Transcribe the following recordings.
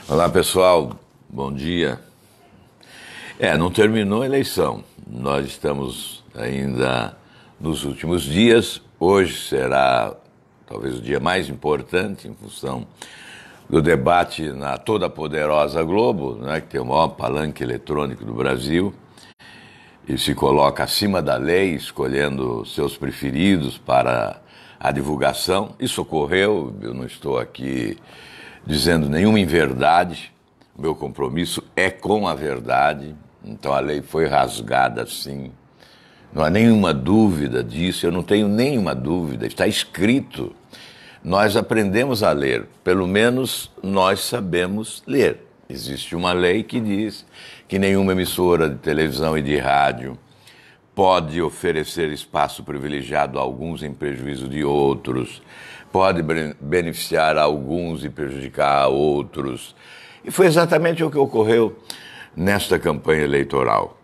Olá pessoal, bom dia. Não terminou a eleição, nós estamos ainda nos últimos dias. Hoje será talvez o dia mais importante em função do debate na toda poderosa Globo, né, que tem o maior palanque eletrônico do Brasil e se coloca acima da lei, escolhendo seus preferidos para a divulgação. Isso ocorreu, eu não estou aqui dizendo nenhuma inverdade, o meu compromisso é com a verdade, então a lei foi rasgada sim, não há nenhuma dúvida disso, eu não tenho nenhuma dúvida, está escrito. Nós aprendemos a ler, pelo menos nós sabemos ler. Existe uma lei que diz que nenhuma emissora de televisão e de rádio pode oferecer espaço privilegiado a alguns em prejuízo de outros, pode beneficiar a alguns e prejudicar a outros. E foi exatamente o que ocorreu nesta campanha eleitoral.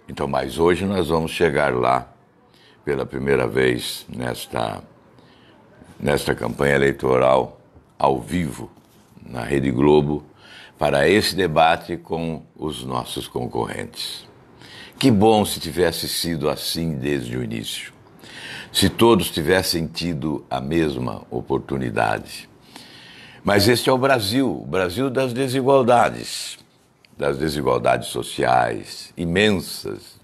Então, mas hoje nós vamos chegar lá pela primeira vez nesta campanha eleitoral ao vivo na Rede Globo para esse debate com os nossos concorrentes. Que bom se tivesse sido assim desde o início. Se todos tivessem tido a mesma oportunidade. Mas este é o Brasil das desigualdades sociais imensas,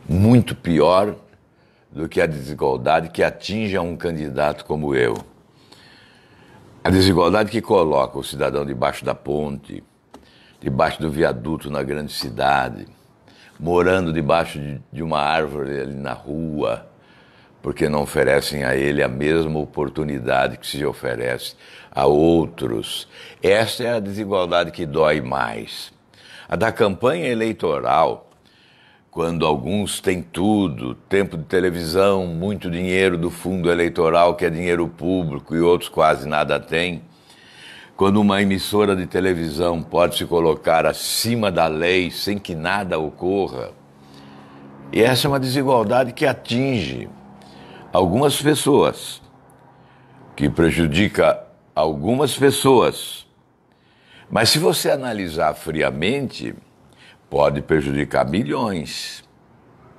muito pior do que a desigualdade que atinge a um candidato como eu. A desigualdade que coloca o cidadão debaixo da ponte, debaixo do viaduto na grande cidade, morando debaixo de uma árvore ali na rua, porque não oferecem a ele a mesma oportunidade que se oferece a outros. Esta é a desigualdade que dói mais. A da campanha eleitoral, quando alguns têm tudo, tempo de televisão, muito dinheiro do fundo eleitoral, que é dinheiro público, e outros quase nada têm, quando uma emissora de televisão pode se colocar acima da lei sem que nada ocorra. E essa é uma desigualdade que atinge algumas pessoas, que prejudica algumas pessoas. Mas se você analisar friamente, pode prejudicar milhões,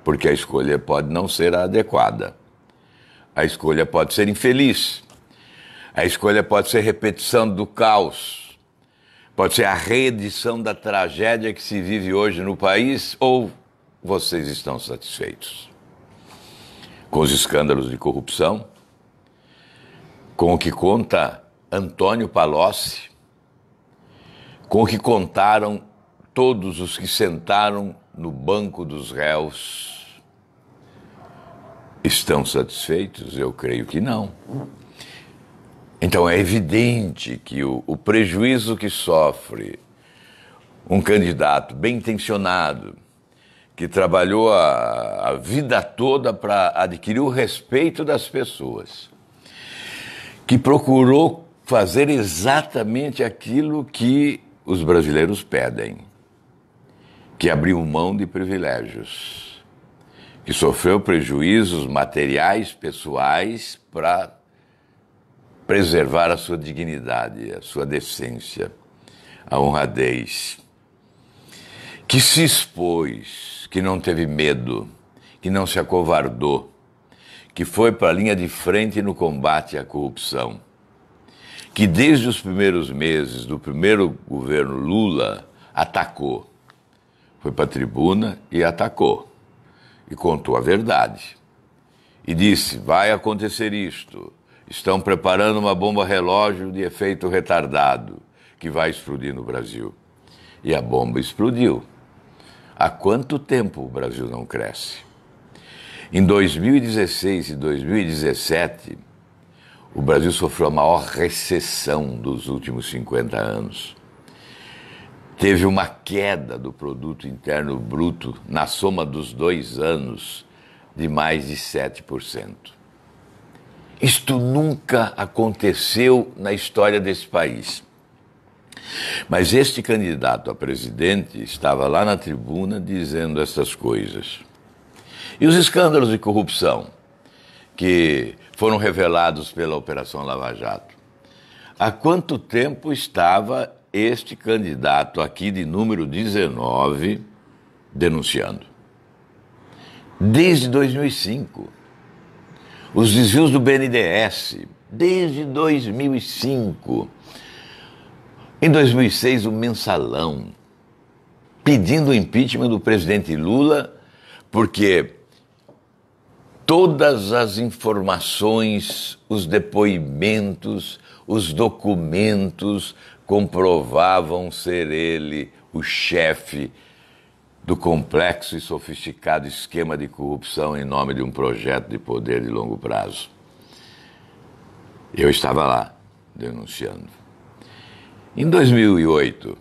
porque a escolha pode não ser a adequada. A escolha pode ser infeliz. A escolha pode ser repetição do caos. Pode ser a reedição da tragédia que se vive hoje no país, ou vocês estão satisfeitos com os escândalos de corrupção, com o que conta Antônio Palocci, com o que contaram todos os que sentaram no banco dos réus? Estão satisfeitos? Eu creio que não. Então é evidente que o prejuízo que sofre um candidato bem intencionado, que trabalhou a vida toda para adquirir o respeito das pessoas, que procurou fazer exatamente aquilo que os brasileiros pedem, que abriu mão de privilégios, que sofreu prejuízos materiais, pessoais, para preservar a sua dignidade, a sua decência, a honradez, que se expôs, que não teve medo, que não se acovardou, que foi para a linha de frente no combate à corrupção, que desde os primeiros meses do primeiro governo Lula atacou, foi para a tribuna e atacou, e contou a verdade, e disse: vai acontecer isto, estão preparando uma bomba relógio de efeito retardado, que vai explodir no Brasil. E a bomba explodiu. Há quanto tempo o Brasil não cresce? Em 2016 e 2017, o Brasil sofreu a maior recessão dos últimos 50 anos. Teve uma queda do produto interno bruto na soma dos 2 anos de mais de 7%. Isto nunca aconteceu na história desse país. Mas este candidato a presidente estava lá na tribuna dizendo essas coisas. E os escândalos de corrupção que foram revelados pela Operação Lava Jato? Há quanto tempo estava este candidato aqui de número 19 denunciando. Desde 2005. Os desvios do BNDES, desde 2005. Em 2006, o Mensalão, pedindo o impeachment do presidente Lula, porque todas as informações, os depoimentos, os documentos comprovavam ser ele o chefe do complexo e sofisticado esquema de corrupção em nome de um projeto de poder de longo prazo. Eu estava lá, denunciando. Em 2008,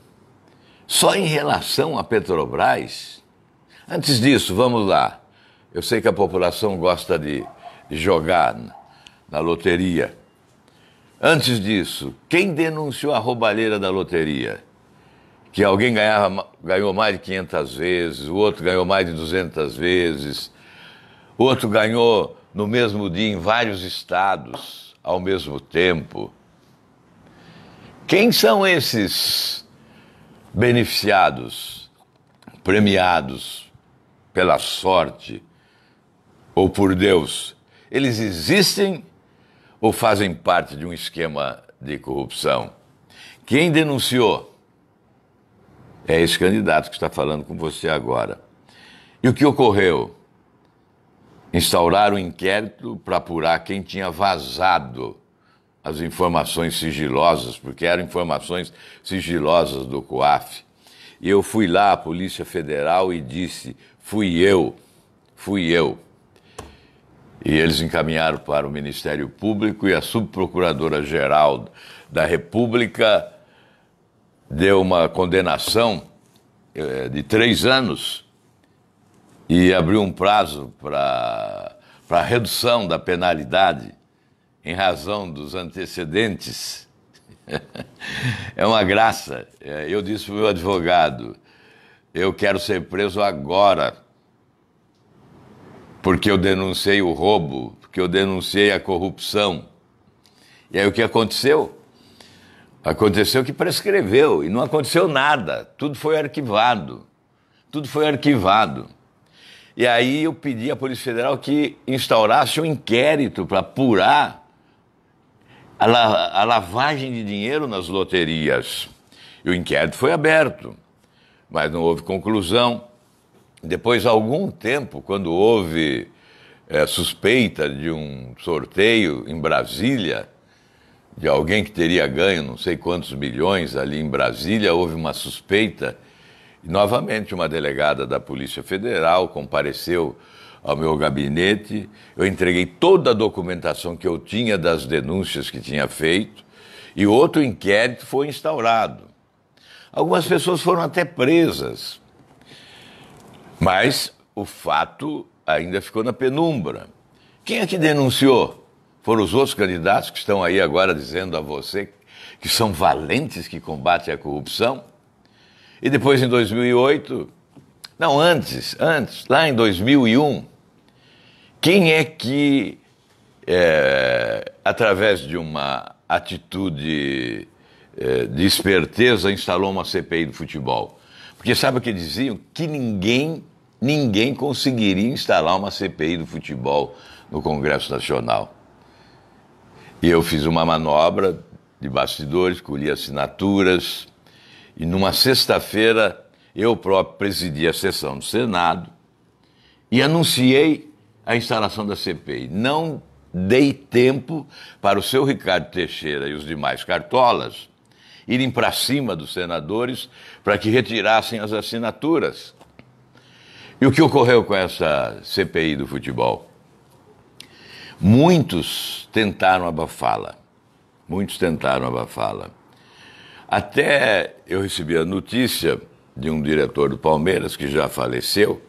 só em relação à Petrobras, antes disso, vamos lá, eu sei que a população gosta de jogar na loteria. Antes disso, quem denunciou a roubalheira da loteria? Que alguém ganhou mais de 500 vezes, o outro ganhou mais de 200 vezes, o outro ganhou no mesmo dia em vários estados, ao mesmo tempo. Quem são esses beneficiados, premiados pela sorte ou por Deus? Eles existem ou fazem parte de um esquema de corrupção? Quem denunciou? É esse candidato que está falando com você agora. E o que ocorreu? Instauraram um inquérito para apurar quem tinha vazado as informações sigilosas, porque eram informações sigilosas do COAF. E eu fui lá à Polícia Federal e disse, fui eu. E eles encaminharam para o Ministério Público e a Subprocuradora-Geral da República deu uma condenação de 3 anos e abriu um prazo para redução da penalidade em razão dos antecedentes. É uma graça. Eu disse para o meu advogado, eu quero ser preso agora, porque eu denunciei o roubo, porque eu denunciei a corrupção. E aí o que aconteceu? Aconteceu que prescreveu e não aconteceu nada, tudo foi arquivado. E aí eu pedi à Polícia Federal que instaurasse um inquérito para apurar a lavagem de dinheiro nas loterias. E o inquérito foi aberto, mas não houve conclusão. Depois, há algum tempo, quando houve suspeita de um sorteio em Brasília, de alguém que teria ganho não sei quantos milhões ali em Brasília, houve uma suspeita e novamente uma delegada da Polícia Federal compareceu ao meu gabinete, eu entreguei toda a documentação que eu tinha das denúncias que tinha feito e outro inquérito foi instaurado. Algumas pessoas foram até presas, mas o fato ainda ficou na penumbra. Quem é que denunciou? Foram os outros candidatos que estão aí agora dizendo a você que são valentes que combatem a corrupção? E depois em 2008, não, antes, lá em 2001, quem é que, através de uma atitude de esperteza, instalou uma CPI do futebol? Porque sabe o que diziam? Que ninguém conseguiria instalar uma CPI do futebol no Congresso Nacional. E eu fiz uma manobra de bastidores, colhi assinaturas, e numa sexta-feira eu próprio presidi a sessão do Senado e anunciei a instalação da CPI. Não dei tempo para o seu Ricardo Teixeira e os demais cartolas irem para cima dos senadores para que retirassem as assinaturas. E o que ocorreu com essa CPI do futebol? Muitos tentaram abafá-la. Até eu recebi a notícia de um diretor do Palmeiras, que já faleceu,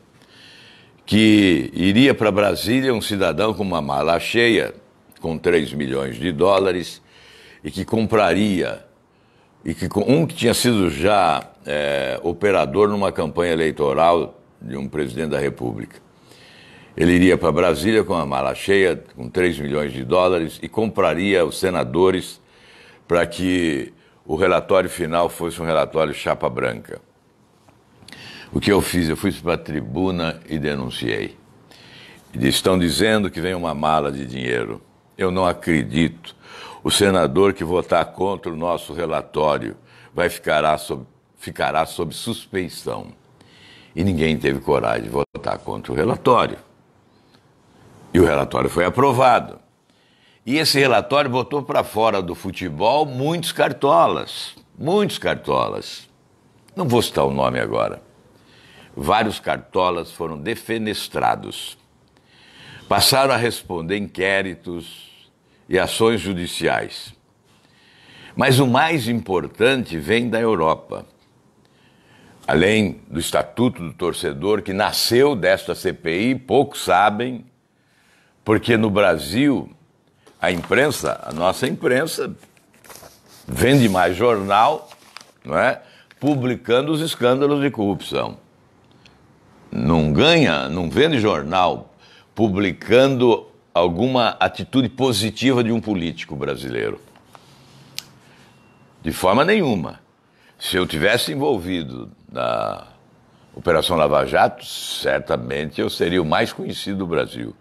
que iria para Brasília um cidadão com uma mala cheia, com 3 milhões de dólares, e que compraria, um que tinha sido já operador numa campanha eleitoral de um presidente da República. Ele iria para Brasília com uma mala cheia, com 3 milhões de dólares, e compraria os senadores para que o relatório final fosse um relatório chapa branca. O que eu fiz? Eu fui para a tribuna e denunciei. Estão dizendo que vem uma mala de dinheiro. Eu não acredito. O senador que votar contra o nosso relatório ficará sob suspeição. E ninguém teve coragem de votar contra o relatório. E o relatório foi aprovado. E esse relatório botou para fora do futebol muitos cartolas. Muitos cartolas. Não vou citar o nome agora. Vários cartolas foram defenestrados. Passaram a responder inquéritos e ações judiciais. Mas o mais importante vem da Europa. Além do Estatuto do Torcedor, que nasceu desta CPI, poucos sabem, porque no Brasil, a nossa imprensa, vende mais jornal, não é? Publicando os escândalos de corrupção. Não vende jornal publicando alguma atitude positiva de um político brasileiro. De forma nenhuma. Se eu tivesse envolvido na Operação Lava Jato, certamente eu seria o mais conhecido do Brasil.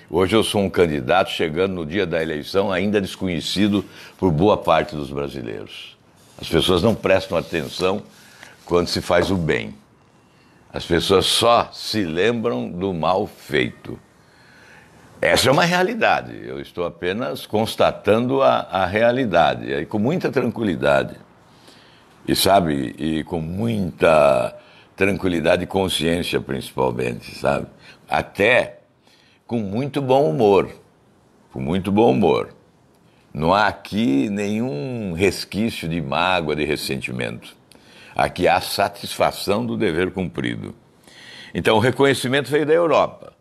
Hoje eu sou um candidato chegando no dia da eleição ainda desconhecido por boa parte dos brasileiros. As pessoas não prestam atenção quando se faz o bem. As pessoas só se lembram do mal feito. Essa é uma realidade. Eu estou apenas constatando a realidade. E com muita tranquilidade. E com muita tranquilidade e consciência, principalmente, sabe? Até com muito bom humor. Com muito bom humor. Não há aqui nenhum resquício de mágoa, de ressentimento. Aqui há satisfação do dever cumprido. Então, o reconhecimento veio da Europa.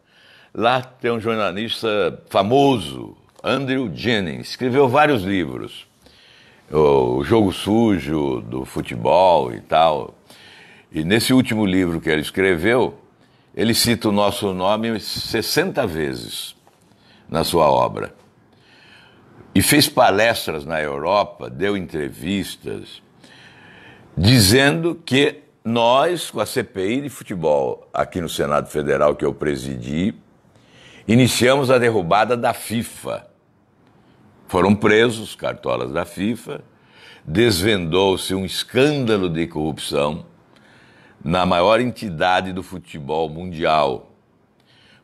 Lá tem um jornalista famoso, Andrew Jennings, escreveu vários livros. O Jogo Sujo do futebol e tal. E nesse último livro que ele escreveu, ele cita o nosso nome 60 vezes na sua obra. E fez palestras na Europa, deu entrevistas, dizendo que nós, com a CPI de futebol aqui no Senado Federal, que eu presidi, iniciamos a derrubada da FIFA. Foram presos cartolas da FIFA, desvendou-se um escândalo de corrupção na maior entidade do futebol mundial,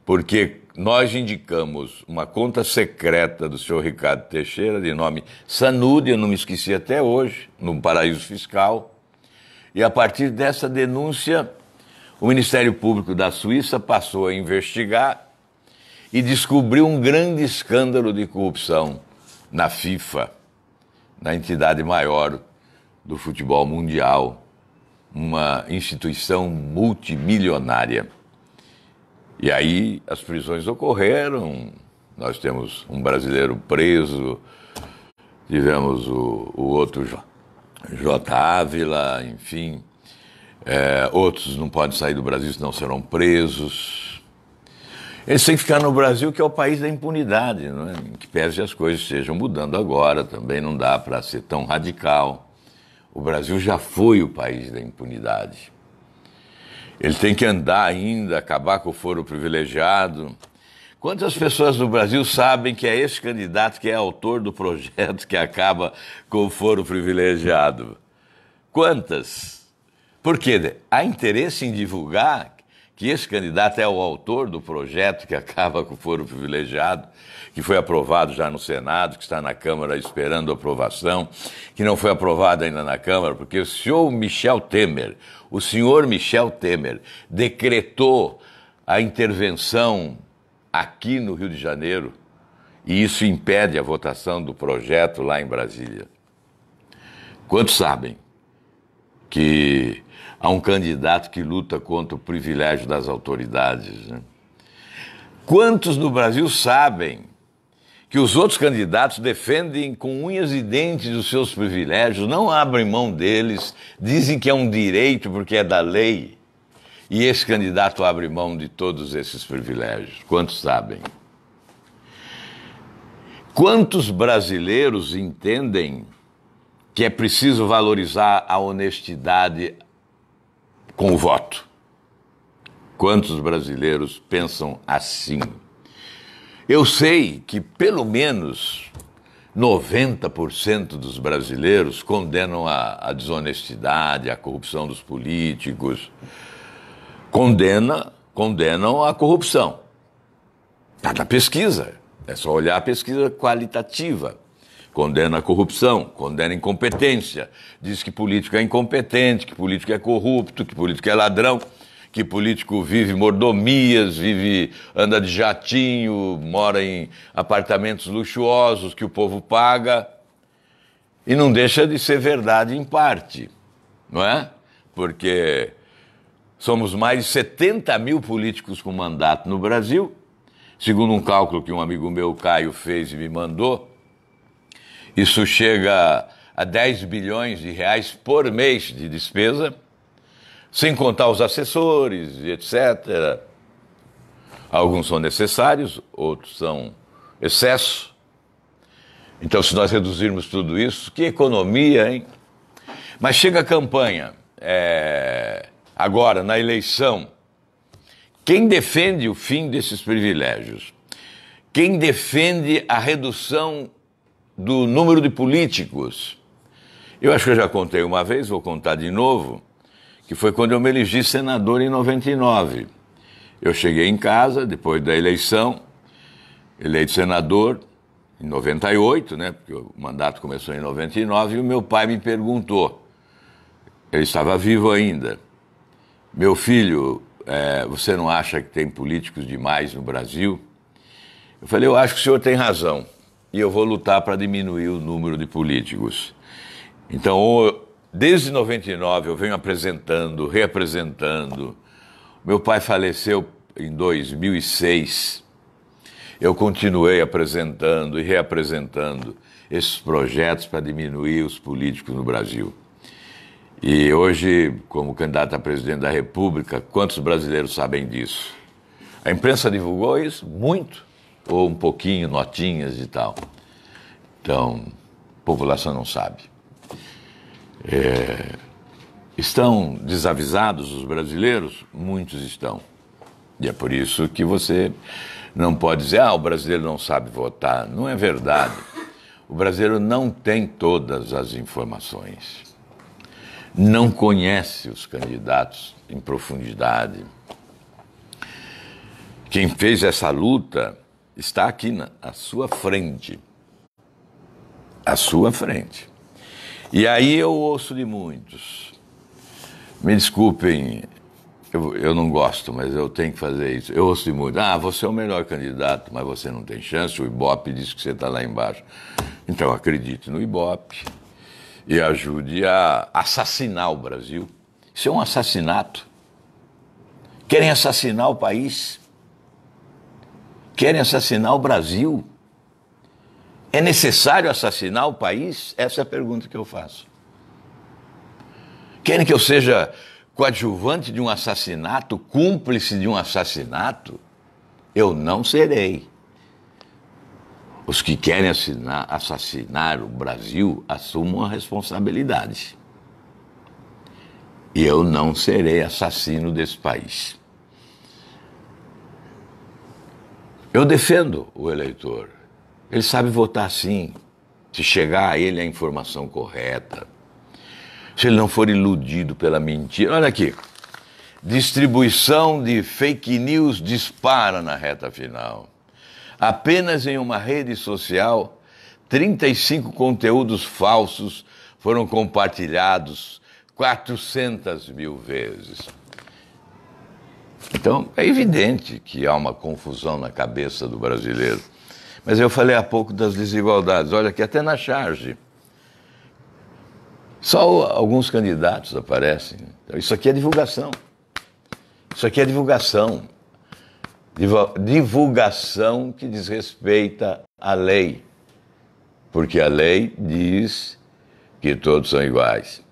porque nós indicamos uma conta secreta do senhor Ricardo Teixeira, de nome Sanude, eu não me esqueci até hoje, num paraíso fiscal, e a partir dessa denúncia, o Ministério Público da Suíça passou a investigar e descobriu um grande escândalo de corrupção na FIFA, na entidade maior do futebol mundial, uma instituição multimilionária. E aí as prisões ocorreram, nós temos um brasileiro preso, tivemos o outro J. Ávila, enfim, outros não podem sair do Brasil senão serão presos. Eles têm que ficar no Brasil, que é o país da impunidade, não é? Em que pese as coisas estejam mudando agora, também não dá para ser tão radical. O Brasil já foi o país da impunidade. Ele tem que andar ainda, acabar com o foro privilegiado. Quantas pessoas no Brasil sabem que é esse candidato que é autor do projeto que acaba com o foro privilegiado? Quantas? Porque há interesse em divulgar que esse candidato é o autor do projeto que acaba com o foro privilegiado, que foi aprovado já no Senado, que está na Câmara esperando aprovação, que não foi aprovado ainda na Câmara, porque o senhor Michel Temer decretou a intervenção aqui no Rio de Janeiro, e isso impede a votação do projeto lá em Brasília. Quantos sabem que há um candidato que luta contra o privilégio das autoridades, né? Quantos no Brasil sabem que os outros candidatos defendem com unhas e dentes os seus privilégios, não abrem mão deles, dizem que é um direito porque é da lei, e esse candidato abre mão de todos esses privilégios? Quantos sabem? Quantos brasileiros entendem que é preciso valorizar a honestidade com o voto. Quantos brasileiros pensam assim? Eu sei que pelo menos 90% dos brasileiros condenam a desonestidade, a corrupção dos políticos, condenam a corrupção. Está na pesquisa, é só olhar a pesquisa qualitativa. Condena a corrupção, condena a incompetência, diz que político é incompetente, que político é corrupto, que político é ladrão, que político vive mordomias, anda de jatinho, mora em apartamentos luxuosos que o povo paga. E não deixa de ser verdade em parte, não é? Porque somos mais de 70 mil políticos com mandato no Brasil, segundo um cálculo que um amigo meu, Caio, fez e me mandou. Isso chega a 10 bilhões de reais por mês de despesa, sem contar os assessores, etc. Alguns são necessários, outros são excesso. Então, se nós reduzirmos tudo isso, que economia, hein? Mas chega a campanha, agora, na eleição, quem defende o fim desses privilégios? Quem defende a redução do número de políticos? Eu acho que eu já contei uma vez, vou contar de novo, que foi quando eu me elegi senador em 99. Eu cheguei em casa, depois da eleição, eleito senador em 98, né, porque o mandato começou em 99, e o meu pai me perguntou, ele estava vivo ainda, meu filho, você não acha que tem políticos demais no Brasil? Eu falei, eu acho que o senhor tem razão. E eu vou lutar para diminuir o número de políticos. Então, desde 99 eu venho apresentando, reapresentando. Meu pai faleceu em 2006. Eu continuei apresentando e reapresentando esses projetos para diminuir os políticos no Brasil. E hoje, como candidato a presidente da República, quantos brasileiros sabem disso? A imprensa divulgou isso? Muito. Ou um pouquinho, notinhas e tal. Então, a população não sabe. Estão desavisados os brasileiros? Muitos estão. E é por isso que você não pode dizer, o brasileiro não sabe votar. Não é verdade. O brasileiro não tem todas as informações. Não conhece os candidatos em profundidade. Quem fez essa luta está aqui à sua frente. À sua frente. E aí eu ouço de muitos. Me desculpem, eu não gosto, mas eu tenho que fazer isso. Eu ouço de muitos. Você é o melhor candidato, mas você não tem chance. O Ibope diz que você está lá embaixo. Então acredite no Ibope e ajude a assassinar o Brasil. Isso é um assassinato. Querem assassinar o país. Querem assassinar o Brasil? É necessário assassinar o país? Essa é a pergunta que eu faço. Querem que eu seja coadjuvante de um assassinato, cúmplice de um assassinato? Eu não serei. Os que querem assassinar o Brasil assumam a responsabilidade. E eu não serei assassino desse país. Eu defendo o eleitor. Ele sabe votar sim, se chegar a ele a informação correta, se ele não for iludido pela mentira. Olha aqui, distribuição de fake news dispara na reta final. Apenas em uma rede social, 35 conteúdos falsos foram compartilhados 400 mil vezes. Então, é evidente que há uma confusão na cabeça do brasileiro. Mas eu falei há pouco das desigualdades. Olha aqui, até na charge. Só alguns candidatos aparecem. Então, isso aqui é divulgação. Isso aqui é divulgação. Divulgação que desrespeita a lei. Porque a lei diz que todos são iguais.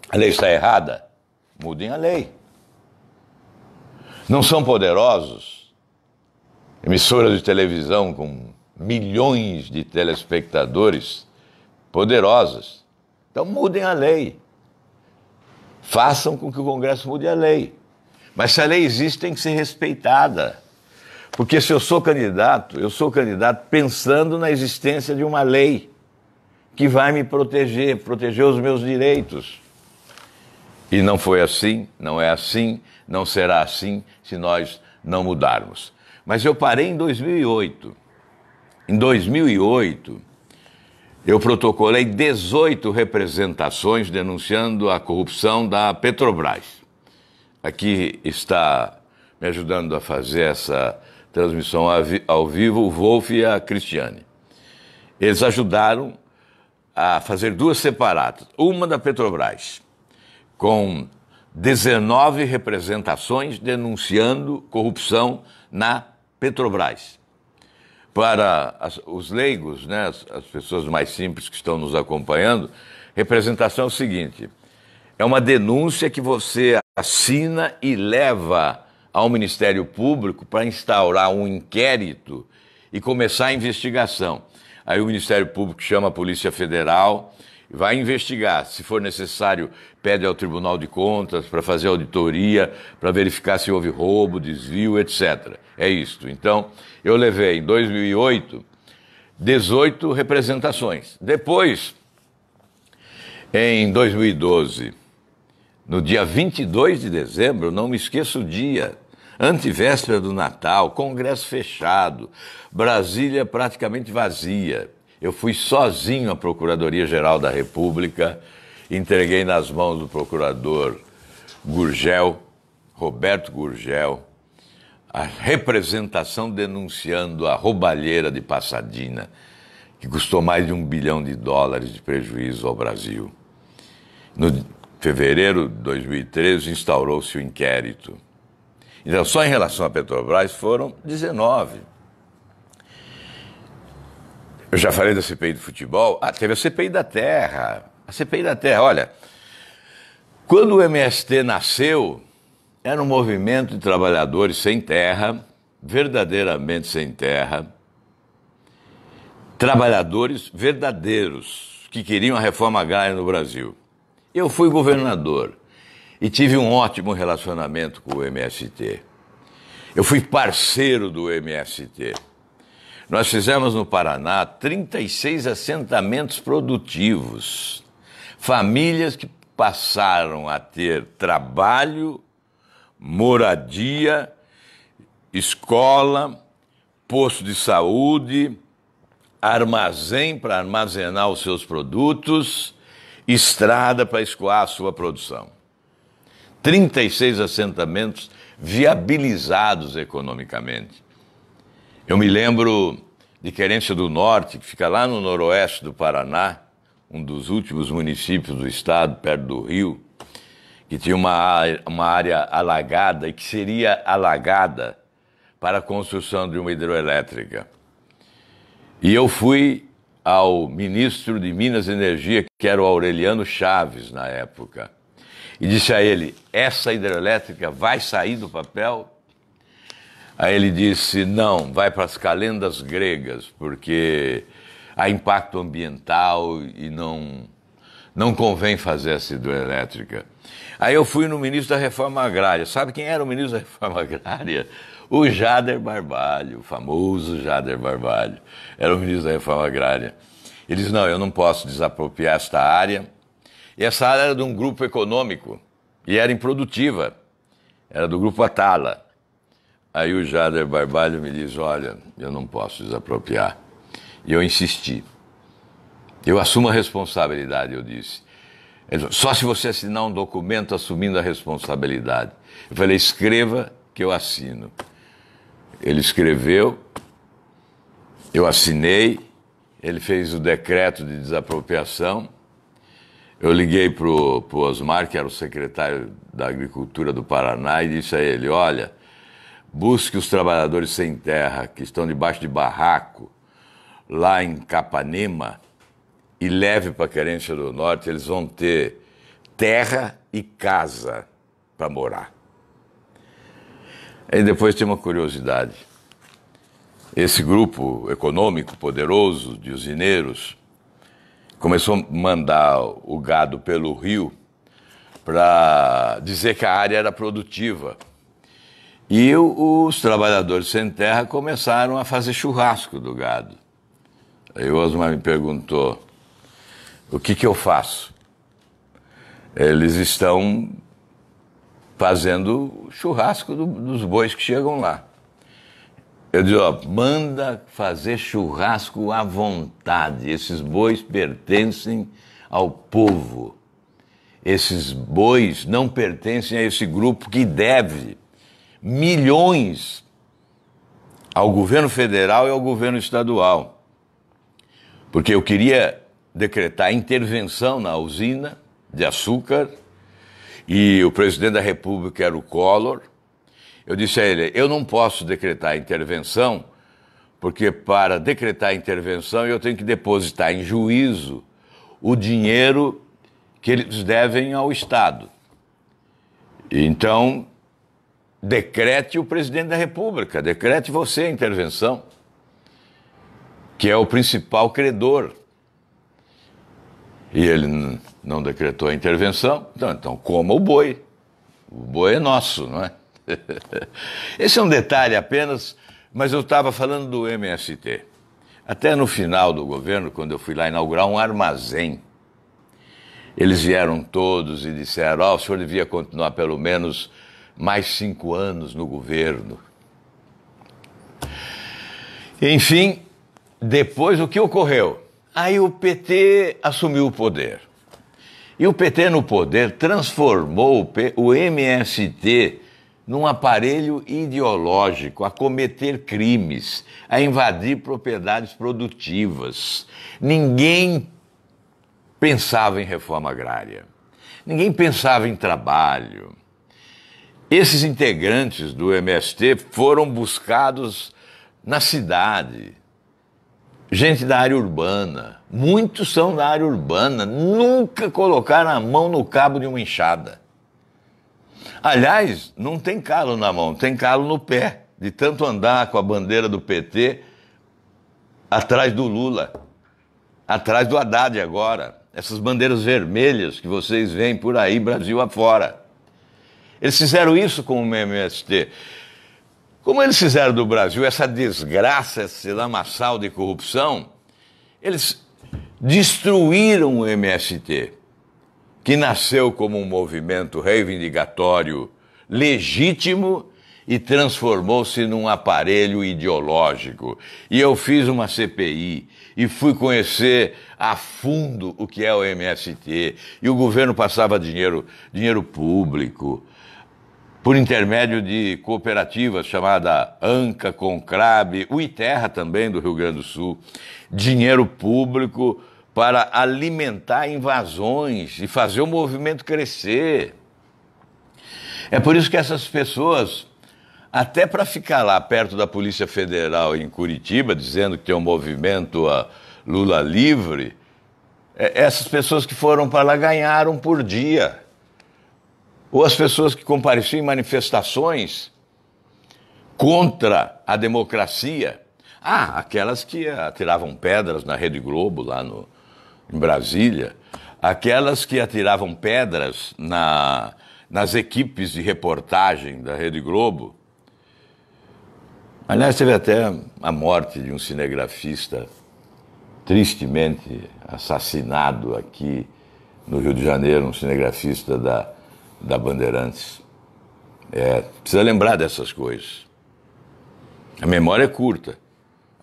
A lei está errada? Mudem a lei. Não são poderosos? Emissoras de televisão com milhões de telespectadores poderosas. Então mudem a lei. Façam com que o Congresso mude a lei. Mas se a lei existe, tem que ser respeitada. Porque se eu sou candidato pensando na existência de uma lei que vai me proteger os meus direitos. E não foi assim, não é assim, não será assim se nós não mudarmos. Mas eu parei em 2008. Em 2008, eu protocolei 18 representações denunciando a corrupção da Petrobras. Aqui está me ajudando a fazer essa transmissão ao vivo o Wolf e a Cristiane. Eles ajudaram a fazer duas separadas. Uma da Petrobras, com 19 representações denunciando corrupção na Petrobras. Para os leigos, né, as pessoas mais simples que estão nos acompanhando, representação é o seguinte: é uma denúncia que você assina e leva ao Ministério Público para instaurar um inquérito e começar a investigação. Aí o Ministério Público chama a Polícia Federal, vai investigar. Se for necessário, pede ao Tribunal de Contas para fazer auditoria, para verificar se houve roubo, desvio, etc. É isto. Então, eu levei, em 2008, 18 representações. Depois, em 2012, no dia 22 de dezembro, não me esqueço o dia, antevéspera do Natal, Congresso fechado, Brasília praticamente vazia. Eu fui sozinho à Procuradoria-Geral da República, entreguei nas mãos do procurador Gurgel, Roberto Gurgel, a representação denunciando a roubalheira de Passadina, que custou mais de $1 bilhão de prejuízo ao Brasil. No fevereiro de 2013, instaurou-se o inquérito. Então, só em relação à Petrobras foram 19. Eu já falei da CPI do futebol. Teve a CPI da terra. A CPI da terra, olha, quando o MST nasceu, era um movimento de trabalhadores sem terra, verdadeiramente sem terra, trabalhadores verdadeiros que queriam a reforma agrária no Brasil. Eu fui governador e tive um ótimo relacionamento com o MST. Eu fui parceiro do MST. Nós fizemos no Paraná 36 assentamentos produtivos. Famílias que passaram a ter trabalho, moradia, escola, posto de saúde, armazém para armazenar os seus produtos, estrada para escoar a sua produção. 36 assentamentos viabilizados economicamente. Eu me lembro de Querência do Norte, que fica lá no noroeste do Paraná, um dos últimos municípios do estado, perto do Rio, que tinha uma área alagada e que seria alagada para a construção de uma hidroelétrica. E eu fui ao ministro de Minas e Energia, que era o Aureliano Chaves na época, e disse a ele: essa hidrelétrica vai sair do papel? Aí ele disse: não, vai para as calendas gregas, porque há impacto ambiental e não convém fazer essa hidrelétrica. Aí eu fui no ministro da Reforma Agrária. Sabe quem era o ministro da Reforma Agrária? O Jader Barbalho, o famoso Jader Barbalho. Era o ministro da Reforma Agrária. Ele disse: não, eu não posso desapropriar esta área. E essa área era de um grupo econômico e era improdutiva. Era do grupo Atala. Aí o Jader Barbalho me diz: olha, eu não posso desapropriar. E eu insisti. Eu assumo a responsabilidade, eu disse. Ele falou: só se você assinar um documento assumindo a responsabilidade. Eu falei: escreva que eu assino. Ele escreveu, eu assinei, ele fez o decreto de desapropriação. Eu liguei para o Osmar, que era o secretário da Agricultura do Paraná, e disse a ele: olha, busque os trabalhadores sem terra que estão debaixo de barraco lá em Capanema e leve para a Querência do Norte, eles vão ter terra e casa para morar. Aí depois tem uma curiosidade. Esse grupo econômico poderoso de usineiros começou a mandar o gado pelo rio para dizer que a área era produtiva. E os trabalhadores sem terra começaram a fazer churrasco do gado. Aí o Osmar me perguntou, o que eu faço? Eles estão fazendo churrasco dos bois que chegam lá. Eu disse, manda fazer churrasco à vontade. Esses bois pertencem ao povo. Esses bois não pertencem a esse grupo que deve milhões ao governo federal e ao governo estadual. Porque eu queria decretar intervenção na usina de açúcar e o presidente da República era o Collor. Eu disse a ele, eu não posso decretar intervenção, porque para decretar intervenção eu tenho que depositar em juízo o dinheiro que eles devem ao Estado. Então, decrete o presidente da República, decrete você a intervenção, que é o principal credor. E ele não decretou a intervenção, então coma o boi. O boi é nosso, não é? Esse é um detalhe apenas, mas eu estava falando do MST. Até no final do governo, quando eu fui lá inaugurar um armazém, eles vieram todos e disseram, o senhor devia continuar pelo menos mais 5 anos no governo. Enfim, depois o que ocorreu? Aí o PT assumiu o poder. E o PT no poder transformou o MST num aparelho ideológico, a cometer crimes, a invadir propriedades produtivas. Ninguém pensava em reforma agrária. Ninguém pensava em trabalho. Esses integrantes do MST foram buscados na cidade. Gente da área urbana. Muitos são da área urbana. Nunca colocaram a mão no cabo de uma enxada. Aliás, não tem calo na mão, tem calo no pé. De tanto andar com a bandeira do PT atrás do Lula. Atrás do Haddad agora. Essas bandeiras vermelhas que vocês veem por aí, Brasil afora. Eles fizeram isso com o MST. Como eles fizeram do Brasil essa desgraça, esse lamaçal de corrupção, eles destruíram o MST, que nasceu como um movimento reivindicatório legítimo e transformou-se num aparelho ideológico. E eu fiz uma CPI e fui conhecer a fundo o que é o MST. E o governo passava dinheiro público, por intermédio de cooperativas chamada ANCA, Concrab, o Iterra também do Rio Grande do Sul, dinheiro público para alimentar invasões e fazer o movimento crescer. É por isso que essas pessoas, até para ficar lá perto da Polícia Federal em Curitiba, dizendo que tem um movimento Lula livre, essas pessoas que foram para lá ganharam por dia. Ou as pessoas que compareciam em manifestações contra a democracia. Aquelas que atiravam pedras na Rede Globo, lá em Brasília. Aquelas que atiravam pedras nas equipes de reportagem da Rede Globo. Aliás, teve até a morte de um cinegrafista tristemente assassinado aqui no Rio de Janeiro, um cinegrafista da Bandeirantes. Precisa lembrar dessas coisas. A memória é curta.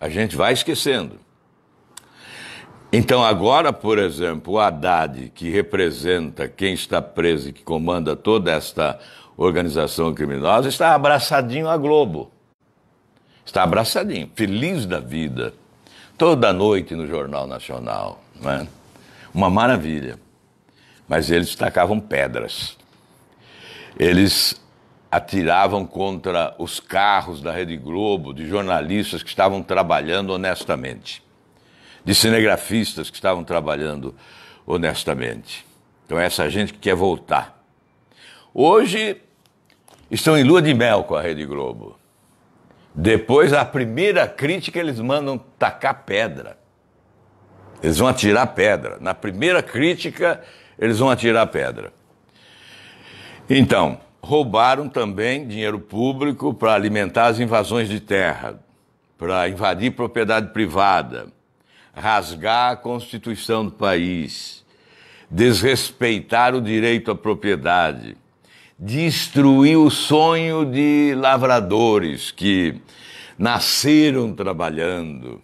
A gente vai esquecendo. Então agora, por exemplo, o Haddad, que representa quem está preso e que comanda toda esta organização criminosa, está abraçadinho à Globo. Está abraçadinho, feliz da vida. Toda noite no Jornal Nacional. Não é? Uma maravilha. Mas eles tacavam pedras. Eles atiravam contra os carros da Rede Globo, de jornalistas que estavam trabalhando honestamente, de cinegrafistas que estavam trabalhando honestamente. Então essa gente que quer voltar. Hoje estão em lua de mel com a Rede Globo. Depois, a primeira crítica, eles mandam tacar pedra. Eles vão atirar pedra. Na primeira crítica, eles vão atirar pedra. Então, roubaram também dinheiro público para alimentar as invasões de terra, para invadir propriedade privada, rasgar a Constituição do país, desrespeitar o direito à propriedade, destruir o sonho de lavradores que nasceram trabalhando,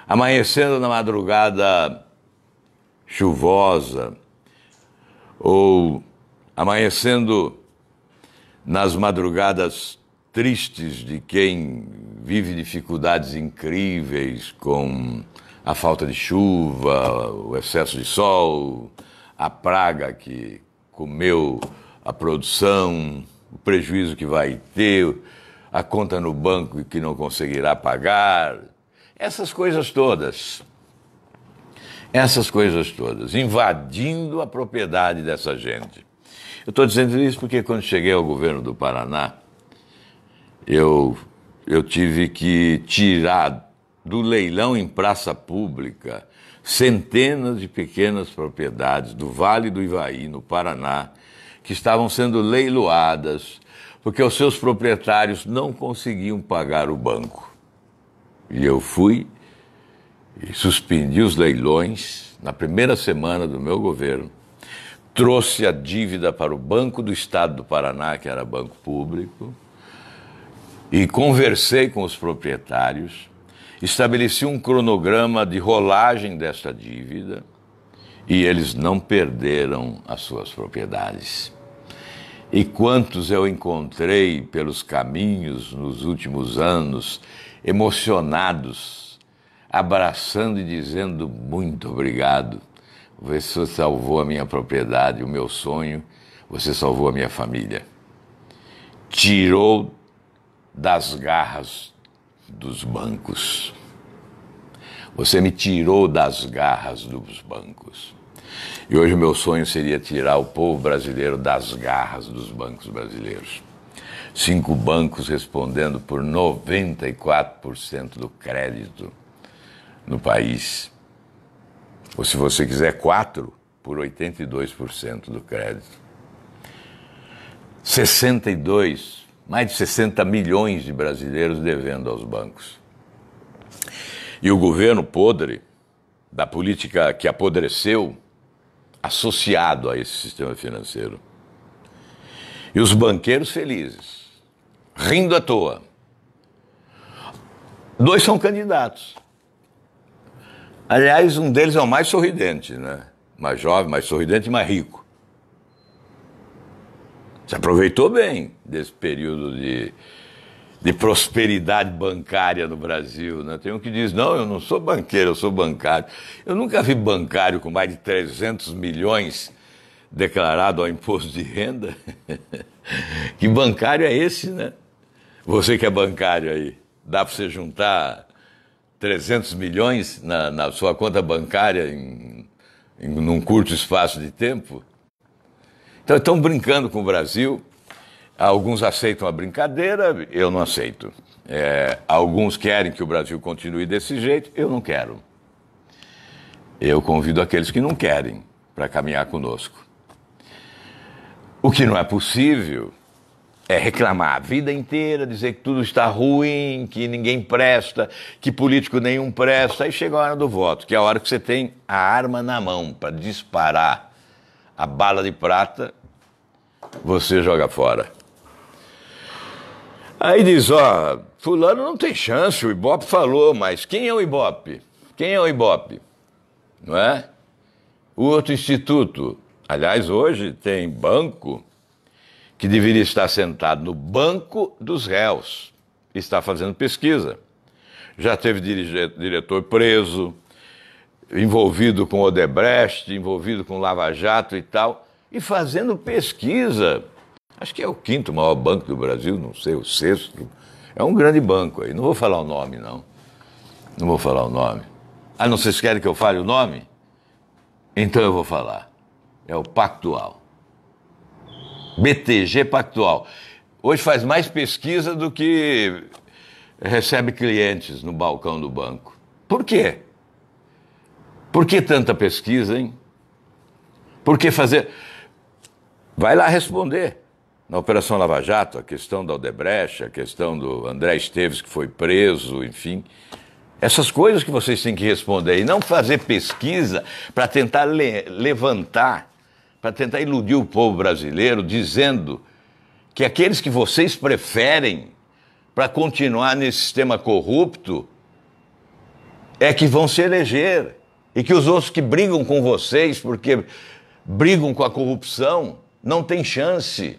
amanhecendo na madrugada chuvosa ou amanhecendo nas madrugadas tristes de quem vive dificuldades incríveis com a falta de chuva, o excesso de sol, a praga que comeu a produção, o prejuízo que vai ter, a conta no banco que não conseguirá pagar, essas coisas todas, invadindo a propriedade dessa gente. Eu estou dizendo isso porque quando cheguei ao governo do Paraná, eu tive que tirar do leilão em praça pública centenas de pequenas propriedades do Vale do Ivaí, no Paraná, que estavam sendo leiloadas porque os seus proprietários não conseguiam pagar o banco. E eu fui e suspendi os leilões na primeira semana do meu governo, trouxe a dívida para o Banco do Estado do Paraná, que era banco público, e conversei com os proprietários, estabeleci um cronograma de rolagem desta dívida e eles não perderam as suas propriedades. E quantos eu encontrei pelos caminhos nos últimos anos, emocionados, abraçando e dizendo muito obrigado. Você salvou a minha propriedade, o meu sonho, você salvou a minha família. Tirou das garras dos bancos. Você me tirou das garras dos bancos. E hoje o meu sonho seria tirar o povo brasileiro das garras dos bancos brasileiros. 5 bancos respondendo por 94% do crédito no país. Ou se você quiser 4, por 82% do crédito. mais de 60 milhões de brasileiros devendo aos bancos. E o governo podre, da política que apodreceu, associado a esse sistema financeiro. E os banqueiros felizes, rindo à toa. 2 são candidatos. Aliás, um deles é o mais sorridente, né? Mais jovem, mais sorridente e mais rico. Se aproveitou bem desse período de prosperidade bancária no Brasil, né? Tem um que diz, não, eu não sou banqueiro, eu sou bancário. Eu nunca vi bancário com mais de 300 milhões declarado ao imposto de renda. Que bancário é esse, né? Você que é bancário aí, dá para você juntar 300 milhões na sua conta bancária num curto espaço de tempo? Então, estão brincando com o Brasil. Alguns aceitam a brincadeira, eu não aceito. Alguns querem que o Brasil continue desse jeito, eu não quero. Eu convido aqueles que não querem para caminhar conosco. O que não é possível é reclamar a vida inteira, dizer que tudo está ruim, que ninguém presta, que político nenhum presta. Aí chega a hora do voto, que é a hora que você tem a arma na mão para disparar a bala de prata, você joga fora. Aí diz, fulano não tem chance, o Ibope falou, mas quem é o Ibope? Quem é o Ibope? Não é? O outro instituto, aliás, hoje tem banco que deveria estar sentado no banco dos réus, está fazendo pesquisa. Já teve diretor preso, envolvido com Odebrecht, envolvido com Lava Jato e tal, e fazendo pesquisa. Acho que é o 5º maior banco do Brasil, não sei, o 6º. É um grande banco aí. Não vou falar o nome, não. Não vou falar o nome. Ah, não, vocês querem que eu fale o nome? Então eu vou falar. É o Pactual. BTG Pactual. Hoje faz mais pesquisa do que recebe clientes no balcão do banco. Por quê? Por que tanta pesquisa, hein? Por que fazer? Vai lá responder. Na Operação Lava Jato, a questão da Odebrecht, a questão do André Esteves que foi preso, enfim. Essas coisas que vocês têm que responder e não fazer pesquisa para tentar levantar, para tentar iludir o povo brasileiro, dizendo que aqueles que vocês preferem para continuar nesse sistema corrupto é que vão se eleger. E que os outros que brigam com vocês, porque brigam com a corrupção, não têm chance.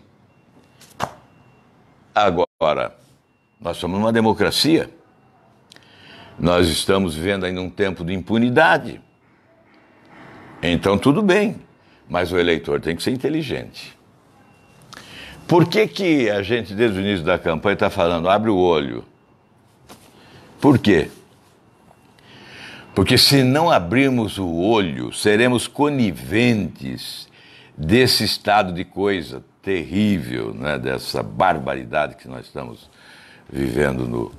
Agora, nós somos uma democracia. Nós estamos vivendo ainda um tempo de impunidade. Então, tudo bem. Mas o eleitor tem que ser inteligente. Por que a gente, desde o início da campanha, está falando, abre o olho? Por quê? Porque se não abrirmos o olho, seremos coniventes desse estado de coisa terrível, né, dessa barbaridade que nós estamos vivendo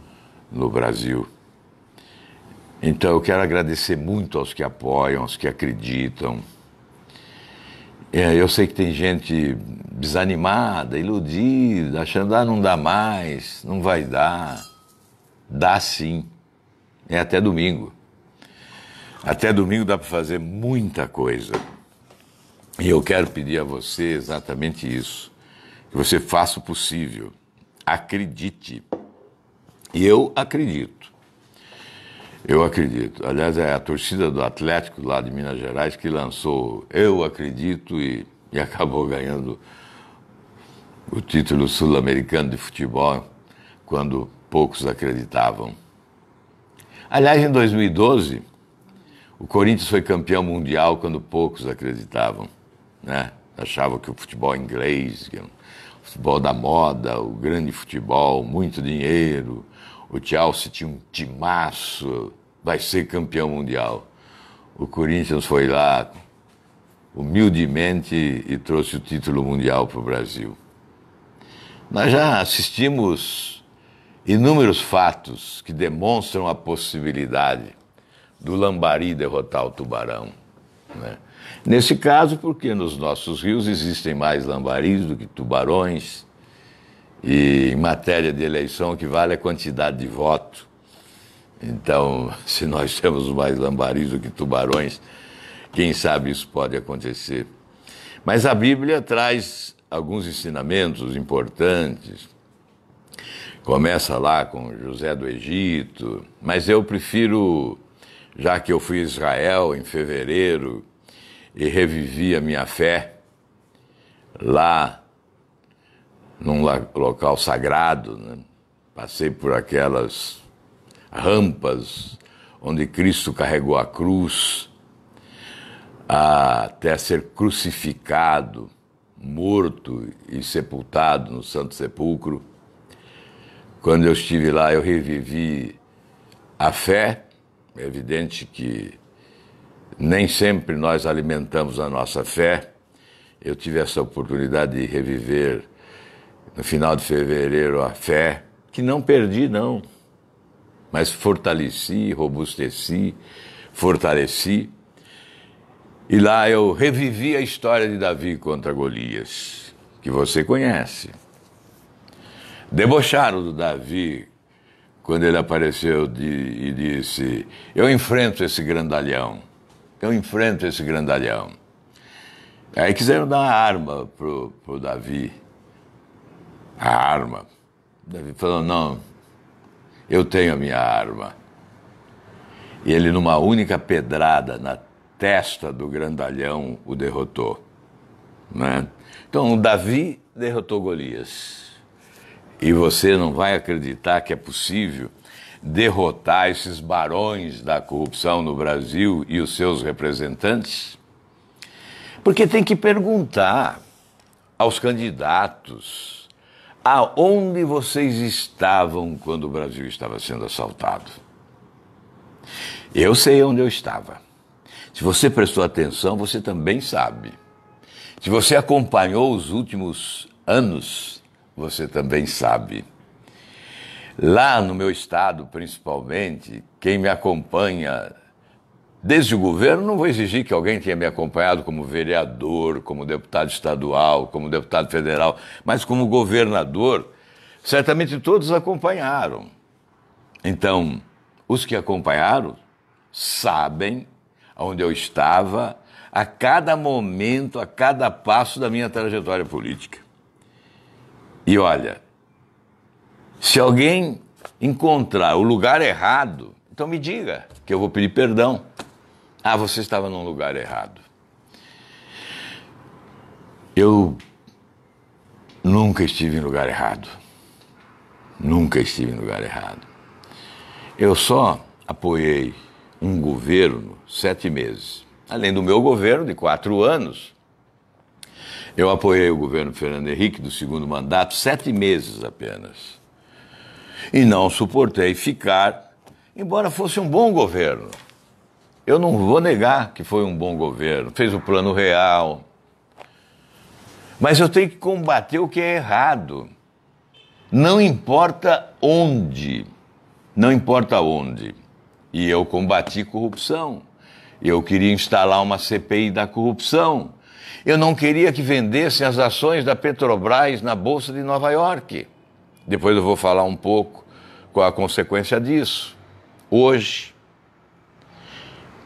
no Brasil. Então eu quero agradecer muito aos que apoiam, aos que acreditam. Eu sei que tem gente desanimada, iludida, achando, não dá mais, não vai dar. Dá sim. É até domingo. Até domingo dá para fazer muita coisa. E eu quero pedir a você exatamente isso. Que você faça o possível. Acredite. E eu acredito. Eu acredito. Aliás, é a torcida do Atlético lá de Minas Gerais que lançou Eu Acredito e acabou ganhando o título sul-americano de futebol quando poucos acreditavam. Aliás, em 2012, o Corinthians foi campeão mundial quando poucos acreditavam, né? Achavam que o futebol inglês, que o futebol da moda, o grande futebol, muito dinheiro, o Chelsea tinha um timaço, vai ser campeão mundial. O Corinthians foi lá humildemente e trouxe o título mundial para o Brasil. Nós já assistimos inúmeros fatos que demonstram a possibilidade do lambari derrotar o tubarão, né? Nesse caso, porque nos nossos rios existem mais lambaris do que tubarões, e em matéria de eleição o que vale é a quantidade de voto. Então, se nós temos mais lambaris do que tubarões, quem sabe isso pode acontecer. Mas a Bíblia traz alguns ensinamentos importantes. Começa lá com José do Egito, mas eu prefiro, já que eu fui a Israel em fevereiro e revivi a minha fé lá num local sagrado, né? Passei por aquelas rampas onde Cristo carregou a cruz até ser crucificado, morto e sepultado no Santo Sepulcro. Quando eu estive lá, eu revivi a fé. É evidente que nem sempre nós alimentamos a nossa fé. Eu tive essa oportunidade de reviver no final de fevereiro a fé, que não perdi não, mas fortaleci, robusteci, fortaleci. E lá eu revivi a história de Davi contra Golias, que você conhece. Debocharam do Davi quando ele apareceu e disse, eu enfrento esse grandalhão. Eu enfrento esse grandalhão. Aí quiseram dar uma arma pro Davi. A arma. Davi falou, não, eu tenho a minha arma. E ele, numa única pedrada na testa do grandalhão, o derrotou, né? Então, o Davi derrotou Golias. E você não vai acreditar que é possível derrotar esses barões da corrupção no Brasil e os seus representantes? Porque tem que perguntar aos candidatos aonde vocês estavam quando o Brasil estava sendo assaltado. Eu sei onde eu estava. Se você prestou atenção, você também sabe. Se você acompanhou os últimos anos, você também sabe. Lá no meu estado, principalmente, quem me acompanha Desde o governo, não vou exigir que alguém tenha me acompanhado como vereador, como deputado estadual, como deputado federal, mas como governador, certamente todos acompanharam. Então, os que acompanharam sabem onde eu estava a cada momento, a cada passo da minha trajetória política. E olha, se alguém encontrar o lugar errado, então me diga, que eu vou pedir perdão. Ah, você estava num lugar errado. Eu nunca estive em lugar errado. Nunca estive em lugar errado. Eu só apoiei um governo 7 meses. Além do meu governo de 4 anos, eu apoiei o governo Fernando Henrique do segundo mandato 7 meses apenas. E não suportei ficar, embora fosse um bom governo. Eu não vou negar que foi um bom governo, fez o Plano Real. Mas eu tenho que combater o que é errado. Não importa onde. Não importa onde. E eu combati corrupção. Eu queria instalar uma CPI da corrupção. Eu não queria que vendessem as ações da Petrobras na Bolsa de Nova York. Depois eu vou falar um pouco qual a consequência disso. Hoje,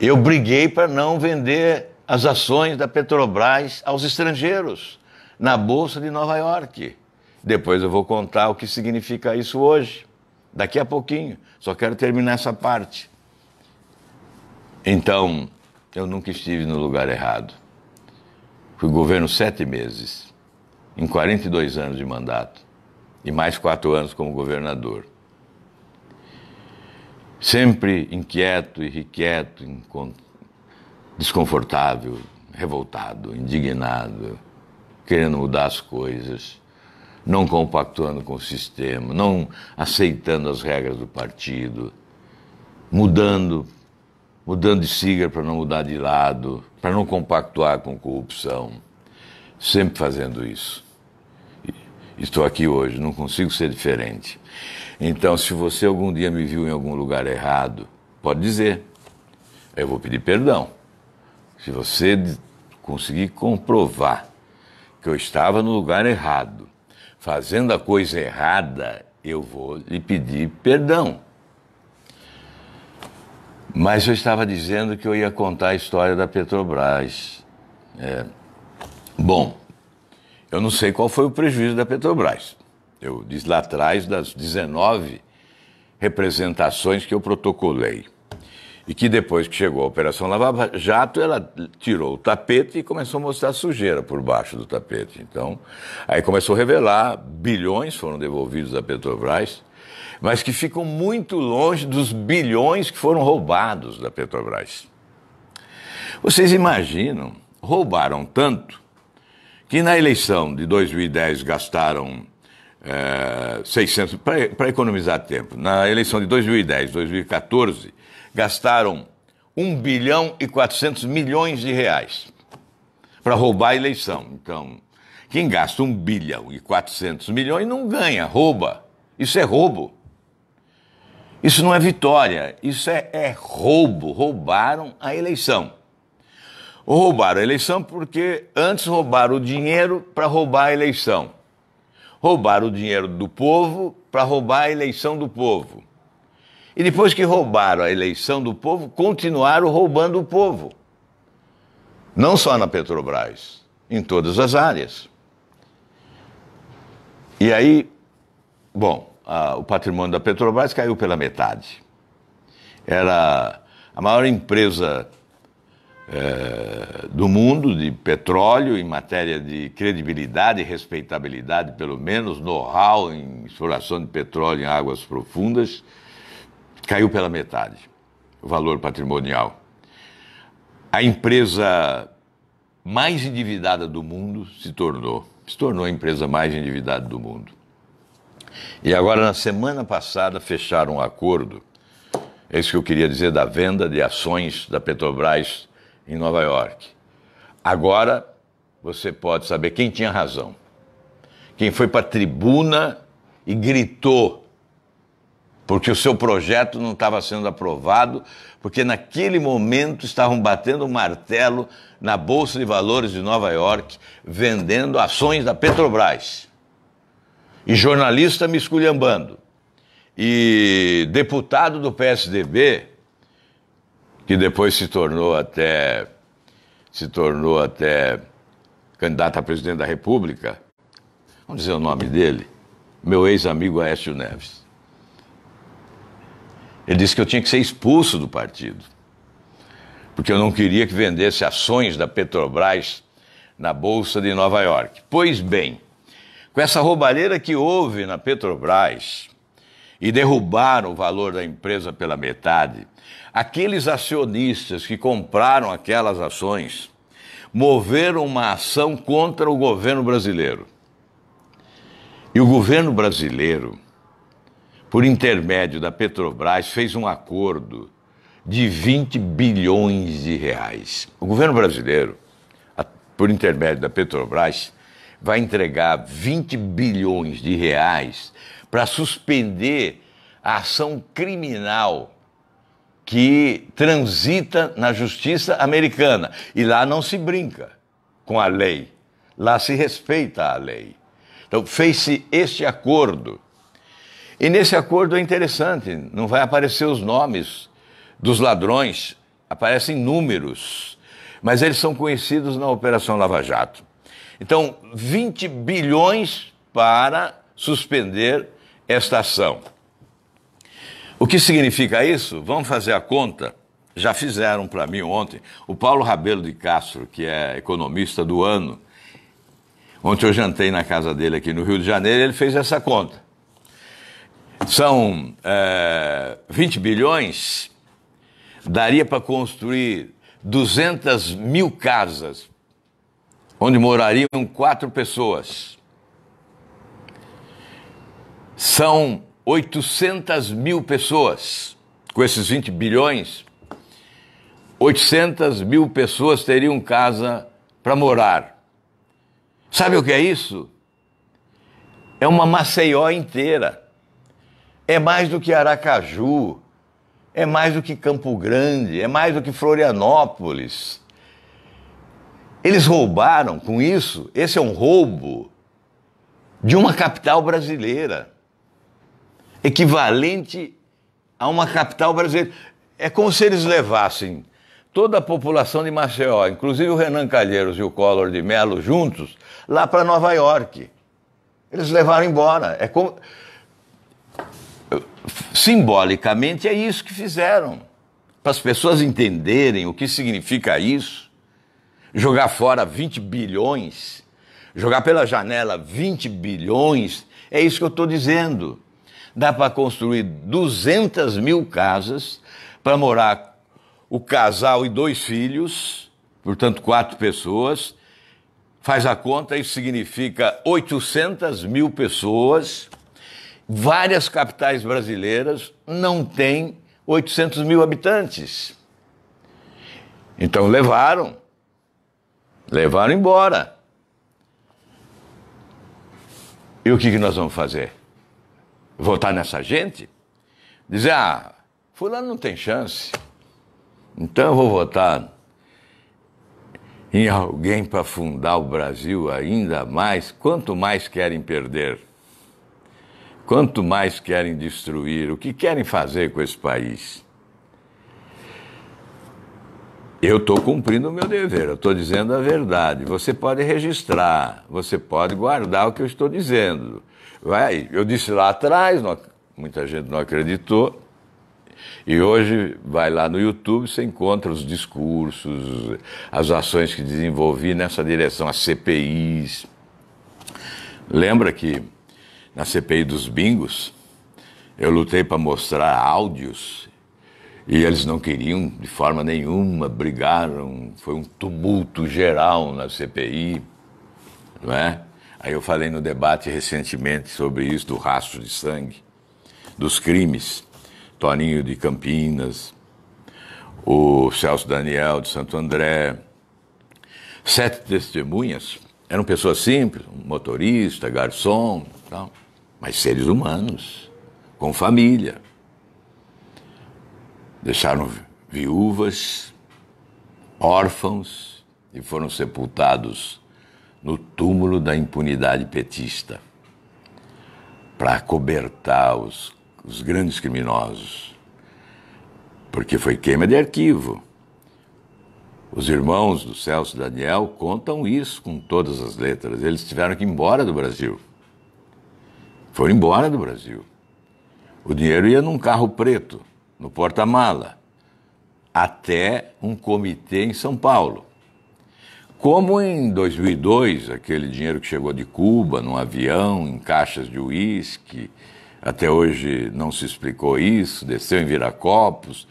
eu briguei para não vender as ações da Petrobras aos estrangeiros na Bolsa de Nova York. Depois eu vou contar o que significa isso hoje, daqui a pouquinho. Só quero terminar essa parte. Então, eu nunca estive no lugar errado. Fui governo 7 meses, em 42 anos de mandato, e mais 4 anos como governador. Sempre inquieto, irrequieto, desconfortável, revoltado, indignado, querendo mudar as coisas, não compactuando com o sistema, não aceitando as regras do partido, mudando de sigla para não mudar de lado, para não compactuar com corrupção, sempre fazendo isso. Estou aqui hoje, não consigo ser diferente. Então, se você algum dia me viu em algum lugar errado, pode dizer, eu vou pedir perdão. Se você conseguir comprovar que eu estava no lugar errado, fazendo a coisa errada, eu vou lhe pedir perdão. Mas eu estava dizendo que eu ia contar a história da Petrobras. Bom, eu não sei qual foi o prejuízo da Petrobras. Eu disse lá atrás das 19 representações que eu protocolei. E que depois que chegou a Operação Lava Jato, ela tirou o tapete e começou a mostrar sujeira por baixo do tapete. Então, aí começou a revelar, bilhões foram devolvidos à Petrobras, mas que ficam muito longe dos bilhões que foram roubados da Petrobras. Vocês imaginam, roubaram tanto que na eleição de 2010 gastaram 600, para economizar tempo, na eleição de 2010, 2014, gastaram 1 bilhão e 400 milhões de reais para roubar a eleição. Então, quem gasta 1 bilhão e 400 milhões não ganha, rouba. Isso é roubo. Isso não é vitória, isso é roubo. Roubaram a eleição. Roubaram a eleição porque antes roubaram o dinheiro para roubar a eleição. Roubaram o dinheiro do povo para roubar a eleição do povo. E depois que roubaram a eleição do povo, continuaram roubando o povo. Não só na Petrobras, em todas as áreas. E aí, bom, o patrimônio da Petrobras caiu pela metade. Era a maior empresa do mundo de petróleo em matéria de credibilidade e respeitabilidade, pelo menos know-how em exploração de petróleo em águas profundas, caiu pela metade o valor patrimonial. A empresa mais endividada do mundo se tornou a empresa mais endividada do mundo. E agora, na semana passada, fecharam um acordo, é isso que eu queria dizer, da venda de ações da Petrobras em Nova York. Agora, você pode saber quem tinha razão. Quem foi para a tribuna e gritou porque o seu projeto não estava sendo aprovado, porque naquele momento estavam batendo um martelo na Bolsa de Valores de Nova York, vendendo ações da Petrobras. E jornalista me esculhambando. E deputado do PSDB, que depois se tornou até candidato a presidente da República, vamos dizer o nome dele, meu ex-amigo Aécio Neves. Ele disse que eu tinha que ser expulso do partido, porque eu não queria que vendesse ações da Petrobras na Bolsa de Nova York. Pois bem, com essa roubalheira que houve na Petrobras e derrubaram o valor da empresa pela metade, aqueles acionistas que compraram aquelas ações moveram uma ação contra o governo brasileiro. E o governo brasileiro, por intermédio da Petrobras, fez um acordo de 20 bilhões de reais. O governo brasileiro, por intermédio da Petrobras, vai entregar 20 bilhões de reais para suspender a ação criminal que transita na justiça americana. E lá não se brinca com a lei, lá se respeita a lei. Então fez-se este acordo. E nesse acordo é interessante, não vai aparecer os nomes dos ladrões, aparecem números, mas eles são conhecidos na Operação Lava Jato. Então, 20 bilhões para suspender esta ação. O que significa isso? Vamos fazer a conta. Já fizeram para mim ontem. O Paulo Rabelo de Castro, que é economista do ano, ontem eu jantei na casa dele aqui no Rio de Janeiro, ele fez essa conta. São 20 bilhões, daria para construir 200 mil casas, onde morariam 4 pessoas. São 800 mil pessoas. Com esses 20 bilhões, 800 mil pessoas teriam casa para morar. Sabe o que é isso? É uma Maceió inteira. É mais do que Aracaju, é mais do que Campo Grande, é mais do que Florianópolis. Eles roubaram com isso, esse é um roubo de uma capital brasileira, equivalente a uma capital brasileira. É como se eles levassem toda a população de Maceió, inclusive o Renan Calheiros e o Collor de Mello juntos, lá para Nova York. Eles levaram embora. É como... Simbolicamente é isso que fizeram. Para as pessoas entenderem o que significa isso, jogar fora 20 bilhões, jogar pela janela 20 bilhões, é isso que eu estou dizendo. Dá para construir 200 mil casas para morar o casal e 2 filhos, portanto 4 pessoas. Faz a conta, isso significa 800 mil pessoas. Várias capitais brasileiras não têm 800 mil habitantes. Então levaram embora. E o que nós vamos fazer? Votar nessa gente? Dizer, fulano não tem chance, então eu vou votar em alguém para afundar o Brasil ainda mais. Quanto mais querem perder? Quanto mais querem destruir? O que querem fazer com esse país? Eu estou cumprindo o meu dever, eu estou dizendo a verdade. Você pode registrar, você pode guardar o que eu estou dizendo. Eu disse lá atrás, muita gente não acreditou, e hoje vai lá no YouTube, você encontra os discursos, as ações que desenvolvi nessa direção, as CPIs. Lembra que na CPI dos bingos, eu lutei para mostrar áudios e eles não queriam de forma nenhuma, brigaram, foi um tumulto geral na CPI, não é? Aí eu falei no debate recentemente sobre isso, do rastro de sangue, dos crimes, Toninho de Campinas, o Celso Daniel de Santo André, 7 testemunhas, eram pessoas simples, um motorista, garçom, tal, mas seres humanos, com família. Deixaram viúvas, órfãos e foram sepultados no túmulo da impunidade petista para acobertar os grandes criminosos, porque foi queima de arquivo. Os irmãos do Celso e Daniel contam isso com todas as letras. Eles tiveram que ir embora do Brasil. Foram embora do Brasil. O dinheiro ia num carro preto, no porta-mala, até um comitê em São Paulo. Como em 2002, aquele dinheiro que chegou de Cuba, num avião, em caixas de uísque, até hoje não se explicou isso, desceu em Viracopos,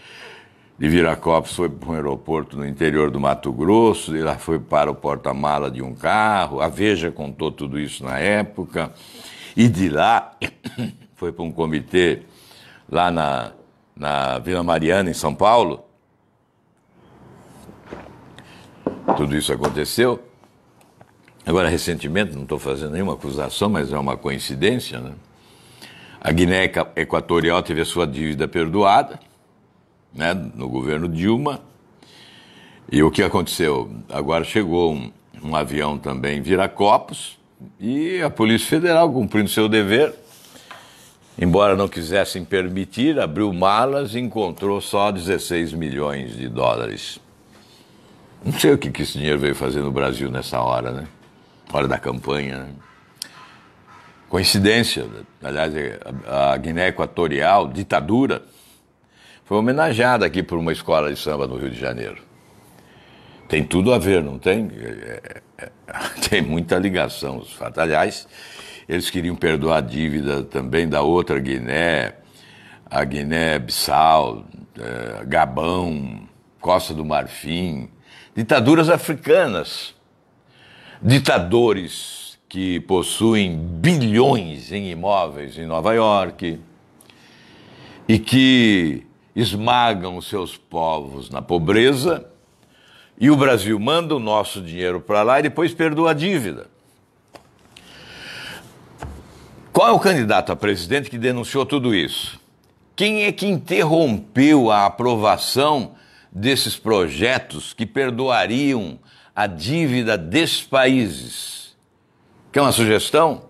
de Viracopos foi para um aeroporto no interior do Mato Grosso, de lá foi para o porta-mala de um carro, a Veja contou tudo isso na época, e de lá foi para um comitê lá na Vila Mariana, em São Paulo. Tudo isso aconteceu. Agora, recentemente, não estou fazendo nenhuma acusação, mas é uma coincidência, né? A Guiné Equatorial teve a sua dívida perdoada, né, no governo Dilma. E o que aconteceu? Agora chegou um avião também em Viracopos e a Polícia Federal, cumprindo seu dever, embora não quisessem permitir, abriu malas e encontrou só 16 milhões de dólares. Não sei o que esse dinheiro veio fazer no Brasil nessa hora, né? Hora da campanha, né? Coincidência. Aliás, a Guiné Equatorial, ditadura, foi homenageada aqui por uma escola de samba no Rio de Janeiro. Tem tudo a ver, não tem? Tem muita ligação, os fatos. Aliás, eles queriam perdoar a dívida também da outra Guiné, a Guiné-Bissau, Gabão, Costa do Marfim, ditaduras africanas, ditadores que possuem bilhões em imóveis em Nova York e que esmagam os seus povos na pobreza, e o Brasil manda o nosso dinheiro para lá e depois perdoa a dívida. Qual é o candidato a presidente que denunciou tudo isso? Quem é que interrompeu a aprovação desses projetos que perdoariam a dívida desses países? Quer uma sugestão?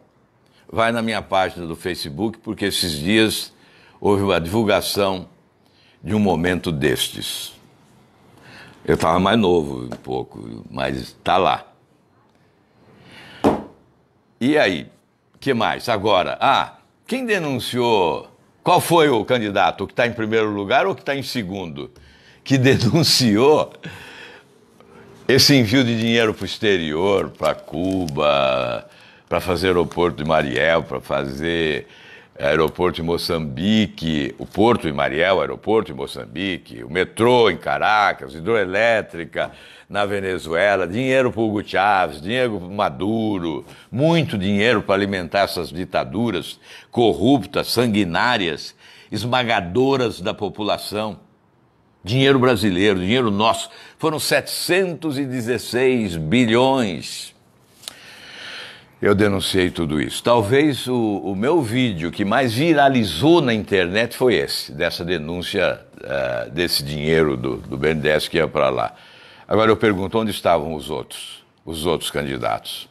Vai na minha página do Facebook, porque esses dias houve uma divulgação de um momento destes. Eu estava mais novo um pouco, mas está lá. E aí? O que mais? Agora, quem denunciou? Qual foi o candidato? O que está em primeiro lugar ou o que está em segundo? Que denunciou esse envio de dinheiro para o exterior, para Cuba, para fazer aeroporto de Mariel, para fazer aeroporto em Moçambique, o Porto em Mariel, aeroporto em Moçambique, o metrô em Caracas, hidroelétrica na Venezuela, dinheiro para o Hugo Chávez, dinheiro para o Maduro, muito dinheiro para alimentar essas ditaduras corruptas, sanguinárias, esmagadoras da população. Dinheiro brasileiro, dinheiro nosso, foram 716 bilhões. Eu denunciei tudo isso. Talvez o meu vídeo que mais viralizou na internet foi esse, dessa denúncia desse dinheiro do BNDES que ia para lá. Agora eu pergunto, onde estavam os outros candidatos?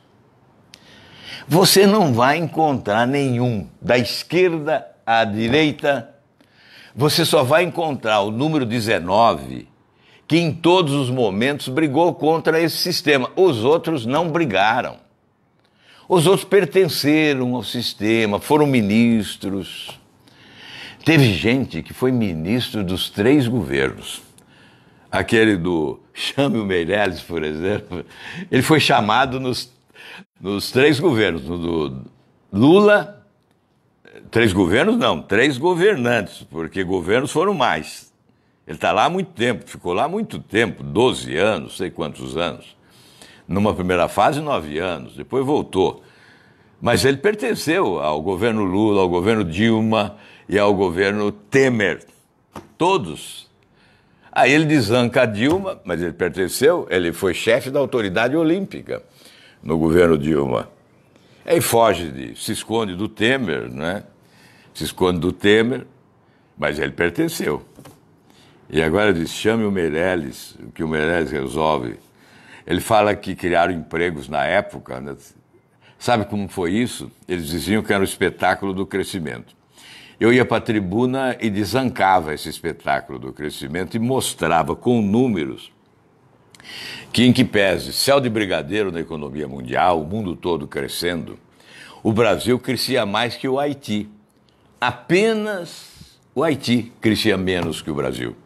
Você não vai encontrar nenhum, da esquerda à direita. Você só vai encontrar o número 19, que em todos os momentos brigou contra esse sistema. Os outros não brigaram. Os outros pertenceram ao sistema, foram ministros. Teve gente que foi ministro dos 3 governos. Aquele do Chame o Meirelles, por exemplo, ele foi chamado nos 3 governos. No do Lula, 3 governos não, 3 governantes, porque governos foram mais. Ele está lá há muito tempo, ficou lá há muito tempo, 12 anos, sei quantos anos. Numa primeira fase, 9 anos, depois voltou. Mas ele pertenceu ao governo Lula, ao governo Dilma e ao governo Temer. Todos. Aí ele desanca a Dilma, mas ele pertenceu, ele foi chefe da autoridade olímpica no governo Dilma. Aí se esconde do Temer, né? Se esconde do Temer, mas ele pertenceu. E agora diz, chame o Meirelles, o que o Meirelles resolve. Ele fala que criaram empregos na época, né? Sabe como foi isso? Eles diziam que era o espetáculo do crescimento. Eu ia para a tribuna e desancava esse espetáculo do crescimento e mostrava com números que, em que pese céu de brigadeiro na economia mundial, o mundo todo crescendo, o Brasil crescia mais que o Haiti. Apenas o Haiti crescia menos que o Brasil,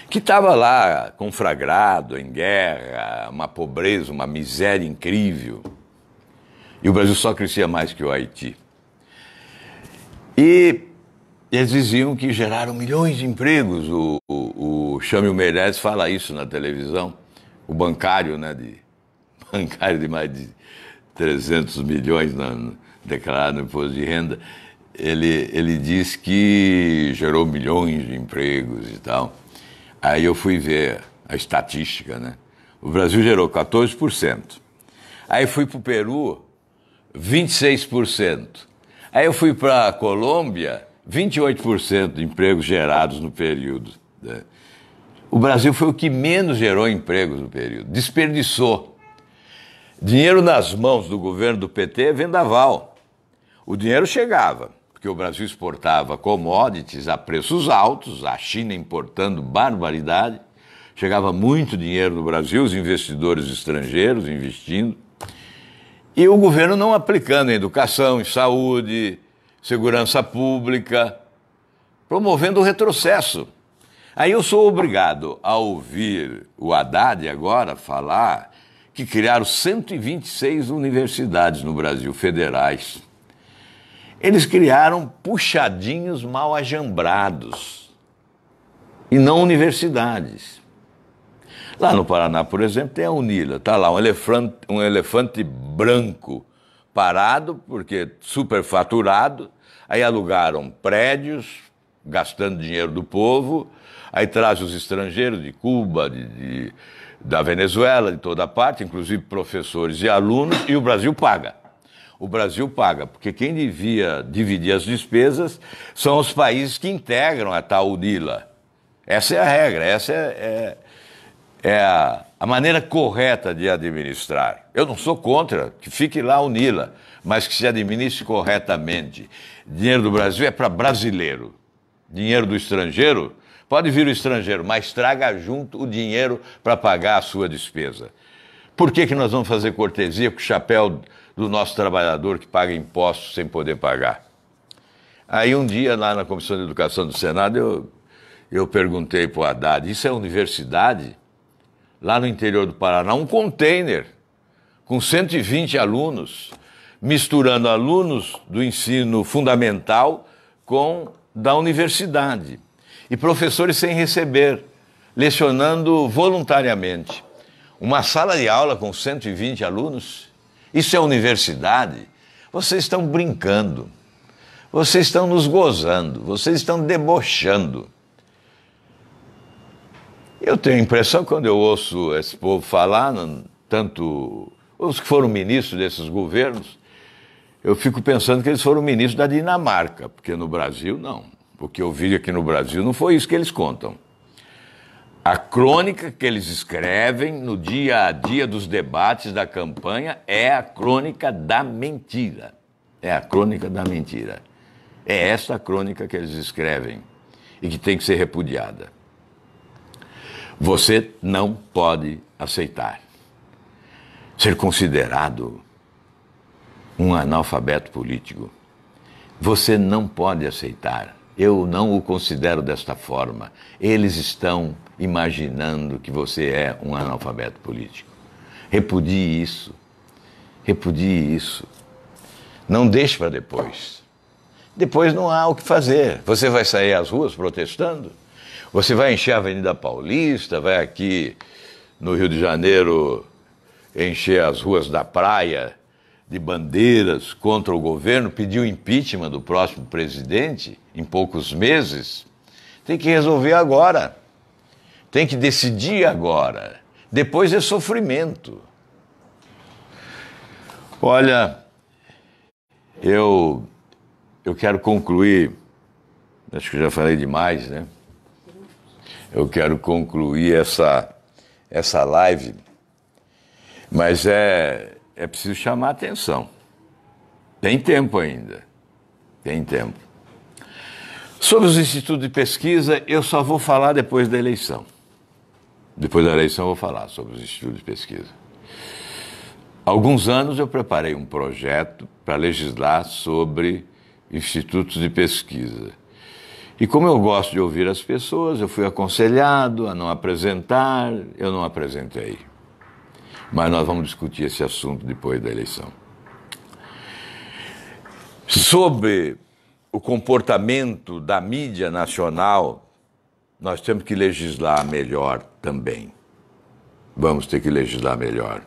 que estava lá conflagrado, em guerra, uma pobreza, uma miséria incrível. E o Brasil só crescia mais que o Haiti. E eles diziam que geraram milhões de empregos. O Chame o Meirelles fala isso na televisão. O bancário, né, bancário de mais de 300 milhões declarado no imposto de renda, ele diz que gerou milhões de empregos e tal. Aí eu fui ver a estatística, né? O Brasil gerou 14%. Aí fui para o Peru, 26%. Aí eu fui para a Colômbia, 28% de empregos gerados no período, né? O Brasil foi o que menos gerou empregos no período. Desperdiçou. Dinheiro nas mãos do governo do PT é vendaval. O dinheiro chegava, porque o Brasil exportava commodities a preços altos, a China importando barbaridade. Chegava muito dinheiro no Brasil, os investidores estrangeiros investindo. E o governo não aplicando em educação, em saúde, segurança pública, promovendo o retrocesso. Aí eu sou obrigado a ouvir o Haddad agora falar que criaram 126 universidades no Brasil, federais. Eles criaram puxadinhos mal ajambrados e não universidades. Lá no Paraná, por exemplo, tem a Unila. Está lá um elefante branco parado, porque superfaturado. Aí alugaram prédios, gastando dinheiro do povo. Aí traz os estrangeiros de Cuba, da Venezuela, de toda parte, inclusive professores e alunos, e o Brasil paga. O Brasil paga, porque quem devia dividir as despesas são os países que integram a tal UNILA. Essa é a regra, essa é a maneira correta de administrar. Eu não sou contra que fique lá a UNILA, mas que se administre corretamente. Dinheiro do Brasil é para brasileiro. Dinheiro do estrangeiro, pode vir o estrangeiro, mas traga junto o dinheiro para pagar a sua despesa. Por que nós vamos fazer cortesia com o chapéu do nosso trabalhador que paga impostos sem poder pagar? Aí um dia, lá na Comissão de Educação do Senado, eu perguntei para o Haddad, isso é universidade? Lá no interior do Paraná, um container com 120 alunos, misturando alunos do ensino fundamental com da universidade. E professores sem receber, lecionando voluntariamente. Uma sala de aula com 120 alunos? Isso é universidade? Vocês estão brincando. Vocês estão nos gozando. Vocês estão debochando. Eu tenho a impressão, quando eu ouço esse povo falar, tanto os que foram ministros desses governos, eu fico pensando que eles foram ministros da Dinamarca, porque no Brasil, não. O que eu vi aqui no Brasil não foi isso que eles contam. A crônica que eles escrevem no dia a dia dos debates da campanha é a crônica da mentira. É a crônica da mentira. É essa a crônica que eles escrevem e que tem que ser repudiada. Você não pode aceitar ser considerado um analfabeto político. Você não pode aceitar. Eu não o considero desta forma. Eles estão imaginando que você é um analfabeto político. Repudie isso. Repudie isso. Não deixe para depois. Depois não há o que fazer. Você vai sair às ruas protestando? Você vai encher a Avenida Paulista, vai aqui no Rio de Janeiro encher as ruas da praia de bandeiras contra o governo, pedir o impeachment do próximo presidente em poucos meses? Tem que resolver agora. Tem que decidir agora. Depois é sofrimento. Olha, eu quero concluir, acho que já falei demais, né? eu quero concluir essa live, mas é preciso chamar a atenção. Tem tempo ainda, tem tempo. Sobre os institutos de pesquisa, eu só vou falar depois da eleição. Depois da eleição eu vou falar sobre os institutos de pesquisa. Há alguns anos eu preparei um projeto para legislar sobre institutos de pesquisa. E como eu gosto de ouvir as pessoas, eu fui aconselhado a não apresentar, eu não apresentei. Mas nós vamos discutir esse assunto depois da eleição. Sobre o comportamento da mídia nacional, nós temos que legislar melhor também. Vamos ter que legislar melhor.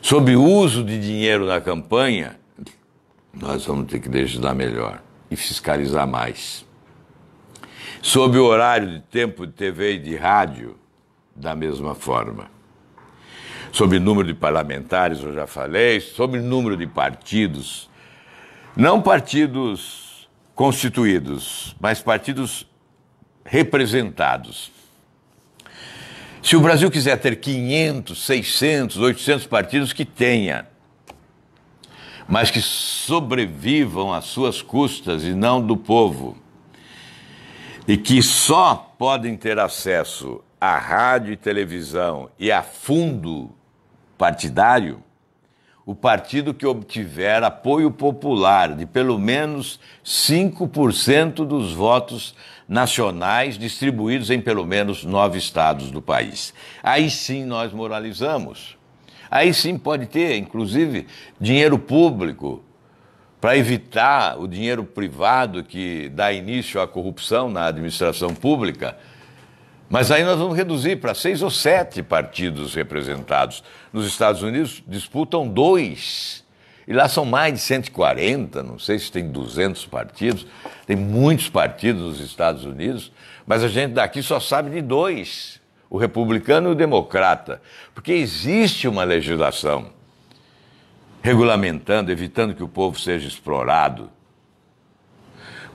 Sobre o uso de dinheiro na campanha, nós vamos ter que legislar melhor e fiscalizar mais. Sobre o horário de tempo de TV e de rádio, da mesma forma. Sobre o número de parlamentares, eu já falei. Sobre o número de partidos, não partidos constituídos, mas partidos representados. Se o Brasil quiser ter 500, 600, 800 partidos, que tenha, mas que sobrevivam às suas custas e não do povo. E que só podem ter acesso à rádio e televisão e a fundo partidário o partido que obtiver apoio popular de pelo menos 5% dos votos nacionais distribuídos em pelo menos 9 estados do país. Aí sim nós moralizamos. Aí sim pode ter, inclusive, dinheiro público para evitar o dinheiro privado que dá início à corrupção na administração pública. Mas aí nós vamos reduzir para 6 ou 7 partidos representados. Nos Estados Unidos disputam 2. E lá são mais de 140, não sei se tem 200 partidos. Tem muitos partidos nos Estados Unidos, mas a gente daqui só sabe de 2. O republicano e o democrata. Porque existe uma legislação regulamentando, evitando que o povo seja explorado.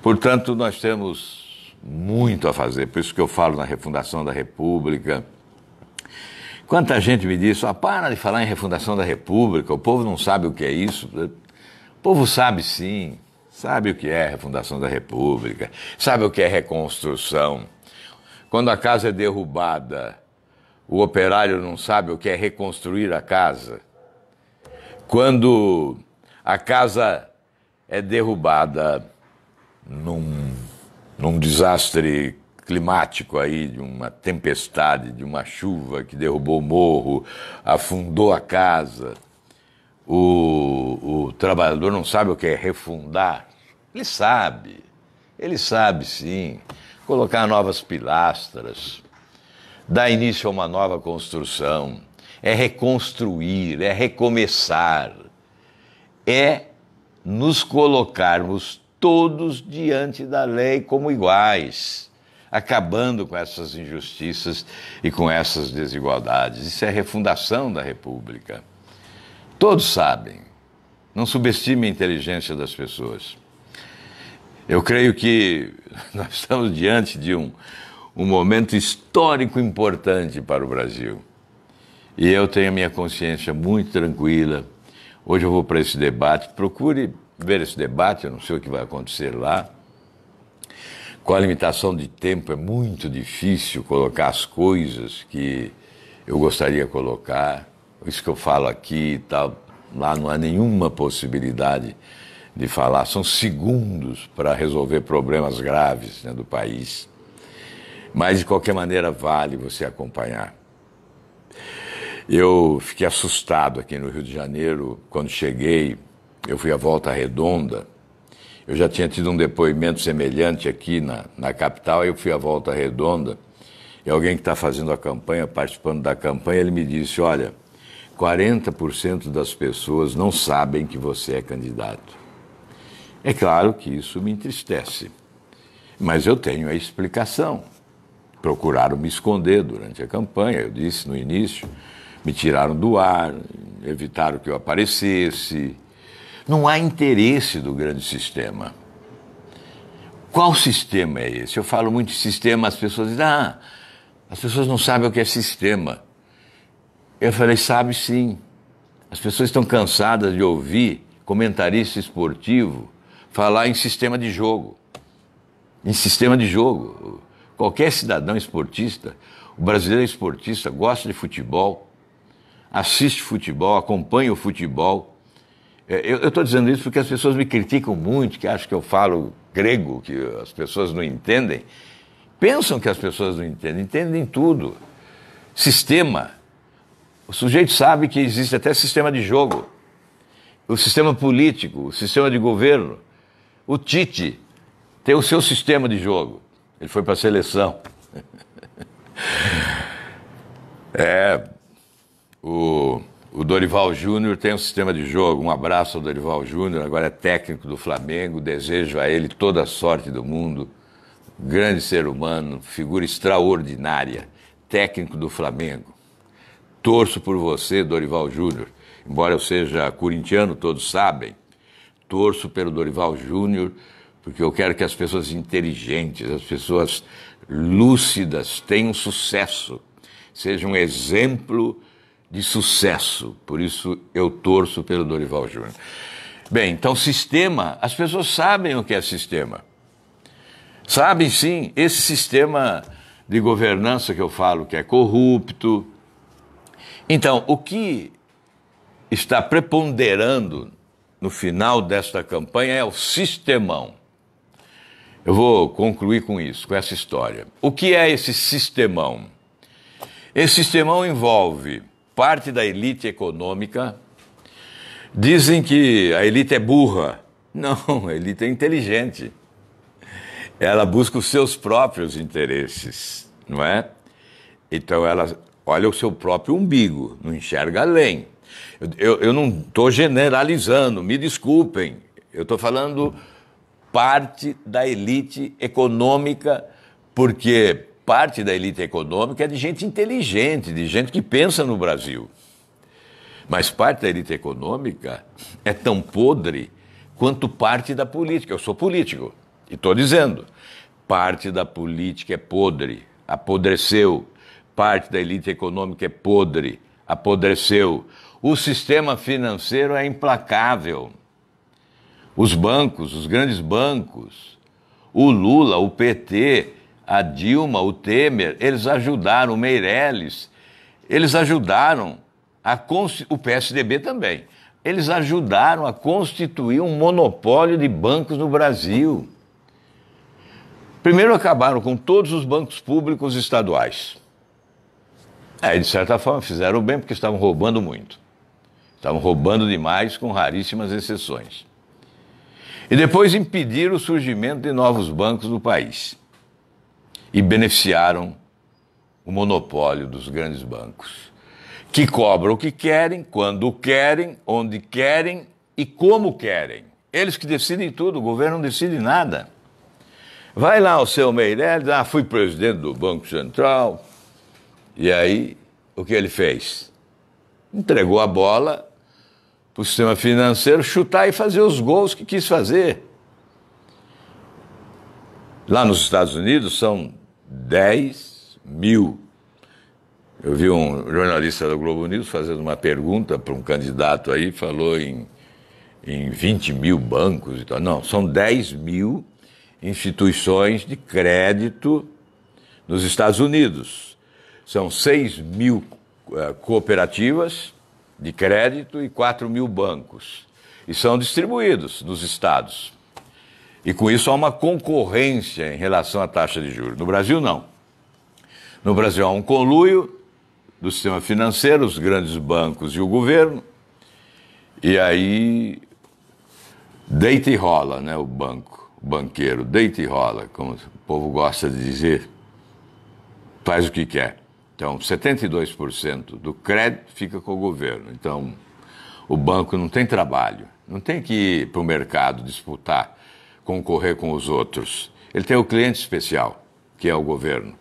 Portanto, nós temos muito a fazer, por isso que eu falo na refundação da República. Quanta gente me diz, para de falar em refundação da República, o povo não sabe o que é isso. O povo sabe sim, sabe o que é refundação da República, sabe o que é reconstrução. Quando a casa é derrubada, o operário não sabe o que é reconstruir a casa. Quando a casa é derrubada num desastre climático aí, de uma tempestade, de uma chuva que derrubou o morro, afundou a casa, o trabalhador não sabe o que é refundar. Ele sabe sim, colocar novas pilastras, dar início a uma nova construção, é reconstruir, é recomeçar, é nos colocarmos todos diante da lei como iguais, acabando com essas injustiças e com essas desigualdades. Isso é a refundação da República. Todos sabem, não subestime a inteligência das pessoas. Eu creio que nós estamos diante de um momento histórico importante para o Brasil. E eu tenho a minha consciência muito tranquila. Hoje eu vou para esse debate. Procure ver esse debate, eu não sei o que vai acontecer lá. Com a limitação de tempo é muito difícil colocar as coisas que eu gostaria de colocar. Isso que eu falo aqui e tal, lá não há nenhuma possibilidade de falar. São segundos para resolver problemas graves, né, do país. Mas, de qualquer maneira, vale você acompanhar. Eu fiquei assustado aqui no Rio de Janeiro. Quando cheguei, eu fui à Volta Redonda. Eu já tinha tido um depoimento semelhante aqui na capital, aí eu fui à Volta Redonda, e alguém que está fazendo a campanha, participando da campanha, ele me disse, olha, 40% das pessoas não sabem que você é candidato. É claro que isso me entristece, mas eu tenho a explicação. Procuraram me esconder durante a campanha, eu disse no início, me tiraram do ar, evitaram que eu aparecesse. Não há interesse do grande sistema. Qual sistema é esse? Eu falo muito de sistema, as pessoas dizem, as pessoas não sabem o que é sistema. Eu falei, sabe sim. As pessoas estão cansadas de ouvir comentarista esportivo falar em sistema de jogo. Em sistema de jogo. Qualquer cidadão esportista, o brasileiro esportista gosta de futebol, assiste futebol, acompanha o futebol. Eu estou dizendo isso porque as pessoas me criticam muito, que acham que eu falo grego, que as pessoas não entendem. Pensam que as pessoas não entendem, entendem tudo. Sistema. O sujeito sabe que existe até sistema de jogo, o sistema político, o sistema de governo. O Tite tem o seu sistema de jogo. Ele foi para a seleção. O Dorival Júnior tem um sistema de jogo. Um abraço ao Dorival Júnior, agora é técnico do Flamengo. Desejo a ele toda a sorte do mundo. Grande ser humano, figura extraordinária, técnico do Flamengo. Torço por você, Dorival Júnior. Embora eu seja corintiano, todos sabem. Torço pelo Dorival Júnior, porque eu quero que as pessoas inteligentes, as pessoas lúcidas tenham sucesso, sejam um exemplo de sucesso. Por isso eu torço pelo Dorival Júnior. Bem, então sistema, as pessoas sabem o que é sistema. Sabem sim, esse sistema de governança que eu falo que é corrupto. Então, o que está preponderando no final desta campanha é o sistemão. Eu vou concluir com isso, com essa história. O que é esse sistemão? Esse sistemão envolve parte da elite econômica. Dizem que a elite é burra. Não, a elite é inteligente. Ela busca os seus próprios interesses, não é? Então ela olha o seu próprio umbigo, não enxerga além. Eu não estou generalizando, me desculpem. Eu estou falando parte da elite econômica, porque parte da elite econômica é de gente inteligente, de gente que pensa no Brasil. Mas parte da elite econômica é tão podre quanto parte da política. Eu sou político e estou dizendo, parte da política é podre, apodreceu. Parte da elite econômica é podre, apodreceu. O sistema financeiro é implacável. Os bancos, os grandes bancos, o Lula, o PT, a Dilma, o Temer, eles ajudaram, o Meirelles, eles ajudaram, o PSDB também, eles ajudaram a constituir um monopólio de bancos no Brasil. Primeiro acabaram com todos os bancos públicos estaduais. De certa forma fizeram bem porque estavam roubando muito. Estavam roubando demais com raríssimas exceções. E depois impediram o surgimento de novos bancos no país. E beneficiaram o monopólio dos grandes bancos, que cobram o que querem, quando querem, onde querem e como querem. Eles que decidem tudo, o governo não decide nada. Vai lá o seu Meirelles, fui presidente do Banco Central. E aí, o que ele fez? Entregou a bola para o sistema financeiro chutar e fazer os gols que quis fazer. Lá nos Estados Unidos são 10 mil. Eu vi um jornalista da Globo News fazendo uma pergunta para um candidato aí, falou em 20 mil bancos e tal. Não, são 10 mil instituições de crédito nos Estados Unidos. São 6 mil cooperativas de crédito e 4 mil bancos. E são distribuídos nos estados. E com isso há uma concorrência em relação à taxa de juros. No Brasil, não. No Brasil há um conluio do sistema financeiro, os grandes bancos e o governo. E aí deita e rola, né, o banqueiro, deita e rola, como o povo gosta de dizer, faz o que quer. Então, 72% do crédito fica com o governo. Então, o banco não tem trabalho, não tem que ir para o mercado disputar, concorrer com os outros. Ele tem o cliente especial, que é o governo.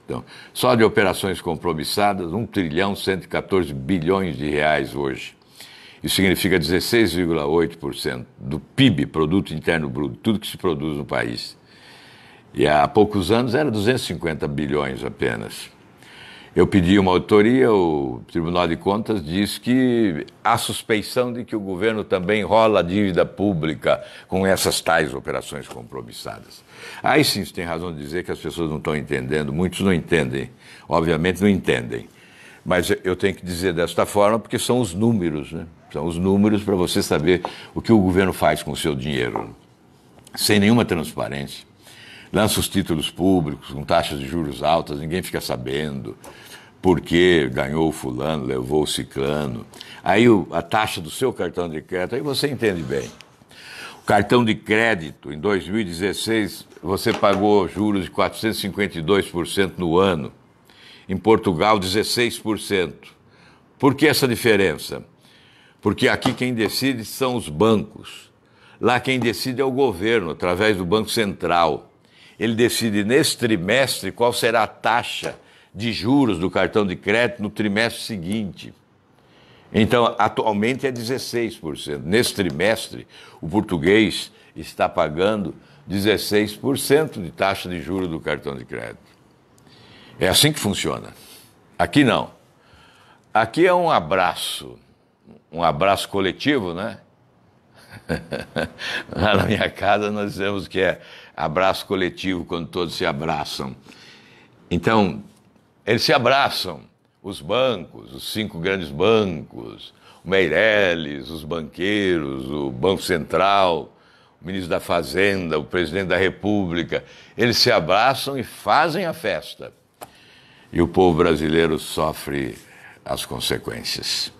Então, só de operações compromissadas, 1.114 bilhões de reais hoje. Isso significa 16,8% do PIB, Produto Interno Bruto, tudo que se produz no país. E há poucos anos era 250 bilhões apenas. Eu pedi uma auditoria, o Tribunal de Contas diz que há suspeição de que o governo também rola a dívida pública com essas tais operações compromissadas. Aí sim, você tem razão de dizer que as pessoas não estão entendendo, muitos não entendem, obviamente não entendem. Mas eu tenho que dizer desta forma porque são os números, né? São os números para você saber o que o governo faz com o seu dinheiro, sem nenhuma transparência. Lança os títulos públicos com taxas de juros altas, ninguém fica sabendo por que ganhou o fulano, levou o ciclano. Aí a taxa do seu cartão de crédito, aí você entende bem. O cartão de crédito, em 2016, você pagou juros de 452% no ano. Em Portugal, 16%. Por que essa diferença? Porque aqui quem decide são os bancos. Lá quem decide é o governo, através do Banco Central. Ele decide nesse trimestre qual será a taxa de juros do cartão de crédito no trimestre seguinte. Então, atualmente é 16%. Nesse trimestre, o português está pagando 16% de taxa de juros do cartão de crédito. É assim que funciona. Aqui não. Aqui é um abraço coletivo, né? Lá na minha casa nós dizemos que é abraço coletivo quando todos se abraçam. Então, eles se abraçam, os bancos, os 5 grandes bancos, o Meirelles, os banqueiros, o Banco Central, o ministro da Fazenda, o presidente da República, eles se abraçam e fazem a festa. E o povo brasileiro sofre as consequências.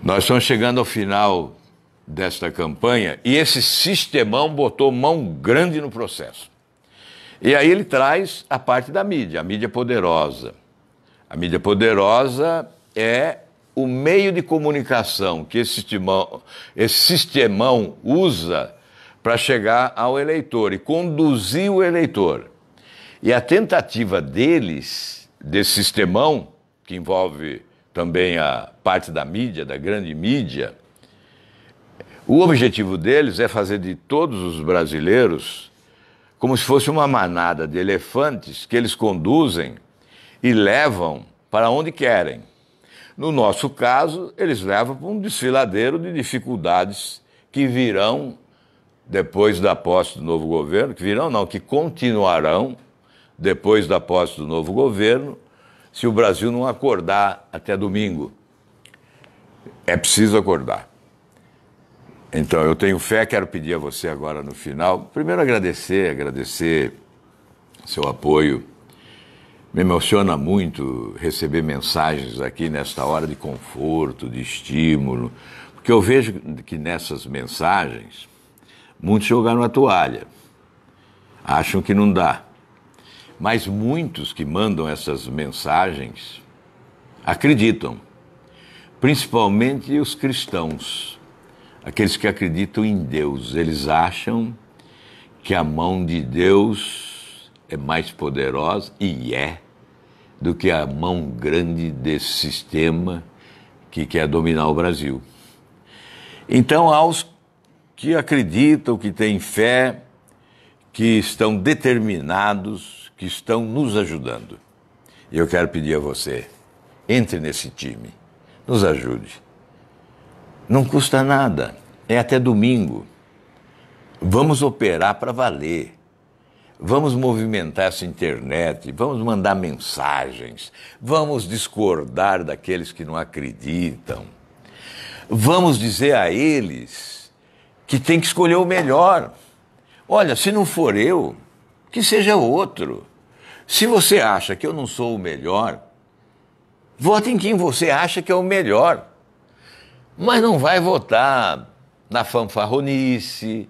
Nós estamos chegando ao final desta campanha e esse sistemão botou mão grande no processo. E aí ele traz a parte da mídia, a mídia poderosa. A mídia poderosa é o meio de comunicação que esse sistemão usa para chegar ao eleitor e conduzir o eleitor. E a tentativa deles, desse sistemão, que envolve também a parte da mídia, da grande mídia, o objetivo deles é fazer de todos os brasileiros como se fosse uma manada de elefantes que eles conduzem e levam para onde querem. No nosso caso, eles levam para um desfiladeiro de dificuldades que virão depois da posse do novo governo, que continuarão depois da posse do novo governo, se o Brasil não acordar até domingo. É preciso acordar. Então, eu tenho fé, quero pedir a você agora no final, primeiro agradecer seu apoio. Me emociona muito receber mensagens aqui nesta hora de conforto, de estímulo, porque eu vejo que nessas mensagens, muitos jogaram a toalha, acham que não dá. Mas muitos que mandam essas mensagens acreditam, principalmente os cristãos. Aqueles que acreditam em Deus, eles acham que a mão de Deus é mais poderosa, e do que a mão grande desse sistema que quer dominar o Brasil. Então, aos que acreditam, que têm fé, que estão determinados, que estão nos ajudando. E eu quero pedir a você, entre nesse time, nos ajude. Não custa nada, é até domingo. Vamos operar para valer. Vamos movimentar essa internet, vamos mandar mensagens, vamos discordar daqueles que não acreditam. Vamos dizer a eles que tem que escolher o melhor. Olha, se não for eu, que seja outro. Se você acha que eu não sou o melhor, vote em quem você acha que é o melhor. Mas não vai votar na fanfarronice,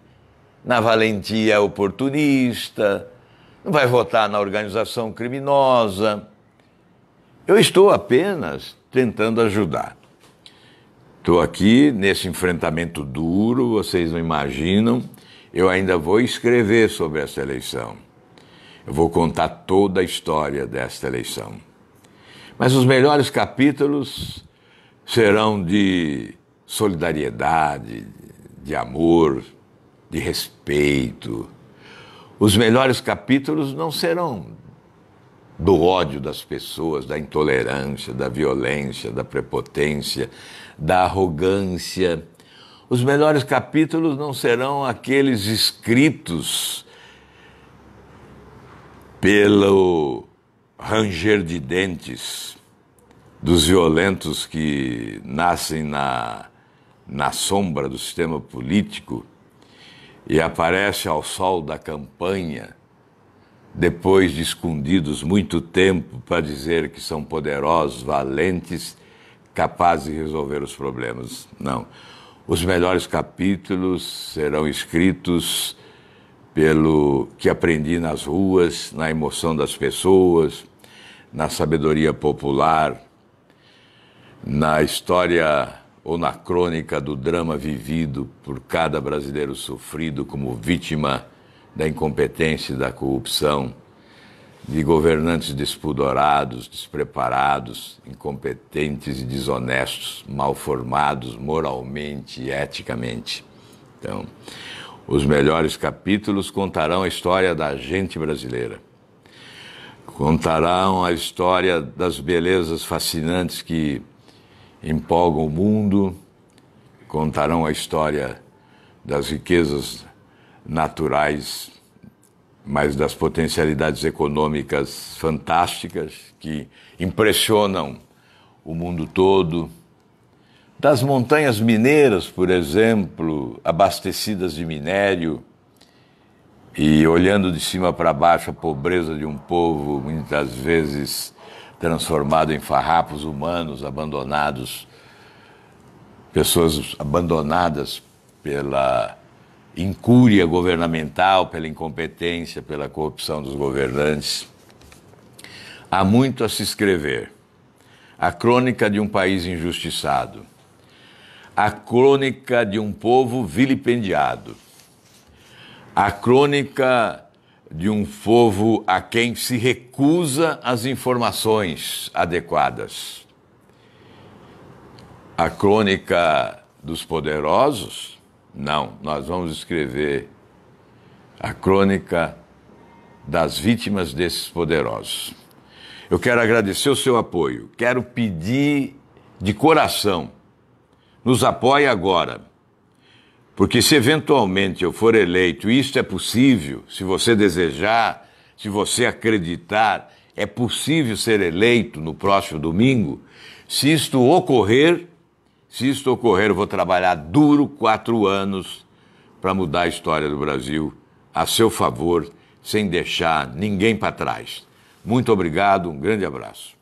na valentia oportunista, não vai votar na organização criminosa. Eu estou apenas tentando ajudar. Estou aqui nesse enfrentamento duro, vocês não imaginam, eu ainda vou escrever sobre essa eleição. Eu vou contar toda a história desta eleição. Mas os melhores capítulos serão de solidariedade, de amor, de respeito. Os melhores capítulos não serão do ódio das pessoas, da intolerância, da violência, da prepotência, da arrogância. Os melhores capítulos não serão aqueles escritos pelo ranger de dentes dos violentos que nascem na sombra do sistema político e aparecem ao sol da campanha, depois de escondidos muito tempo para dizer que são poderosos, valentes, capazes de resolver os problemas. Não. Os melhores capítulos serão escritos pelo que aprendi nas ruas, na emoção das pessoas, na sabedoria popular, na história ou na crônica do drama vivido por cada brasileiro sofrido como vítima da incompetência e da corrupção, de governantes despudorados, despreparados, incompetentes e desonestos, mal formados moralmente e eticamente. Então, os melhores capítulos contarão a história da gente brasileira. Contarão a história das belezas fascinantes que empolgam o mundo, contarão a história das riquezas naturais, mas das potencialidades econômicas fantásticas que impressionam o mundo todo, das montanhas mineiras, por exemplo, abastecidas de minério, e olhando de cima para baixo a pobreza de um povo, muitas vezes transformado em farrapos humanos, abandonados, pessoas abandonadas pela incúria governamental, pela incompetência, pela corrupção dos governantes. Há muito a se escrever. A crônica de um país injustiçado. A crônica de um povo vilipendiado. A crônica de um povo a quem se recusa as informações adequadas. A crônica dos poderosos? Não, nós vamos escrever a crônica das vítimas desses poderosos. Eu quero agradecer o seu apoio, quero pedir de coração, nos apoie agora, porque se eventualmente eu for eleito, e isto é possível, se você desejar, se você acreditar, é possível ser eleito no próximo domingo. Se isto ocorrer, eu vou trabalhar duro 4 anos para mudar a história do Brasil a seu favor, sem deixar ninguém para trás. Muito obrigado, um grande abraço.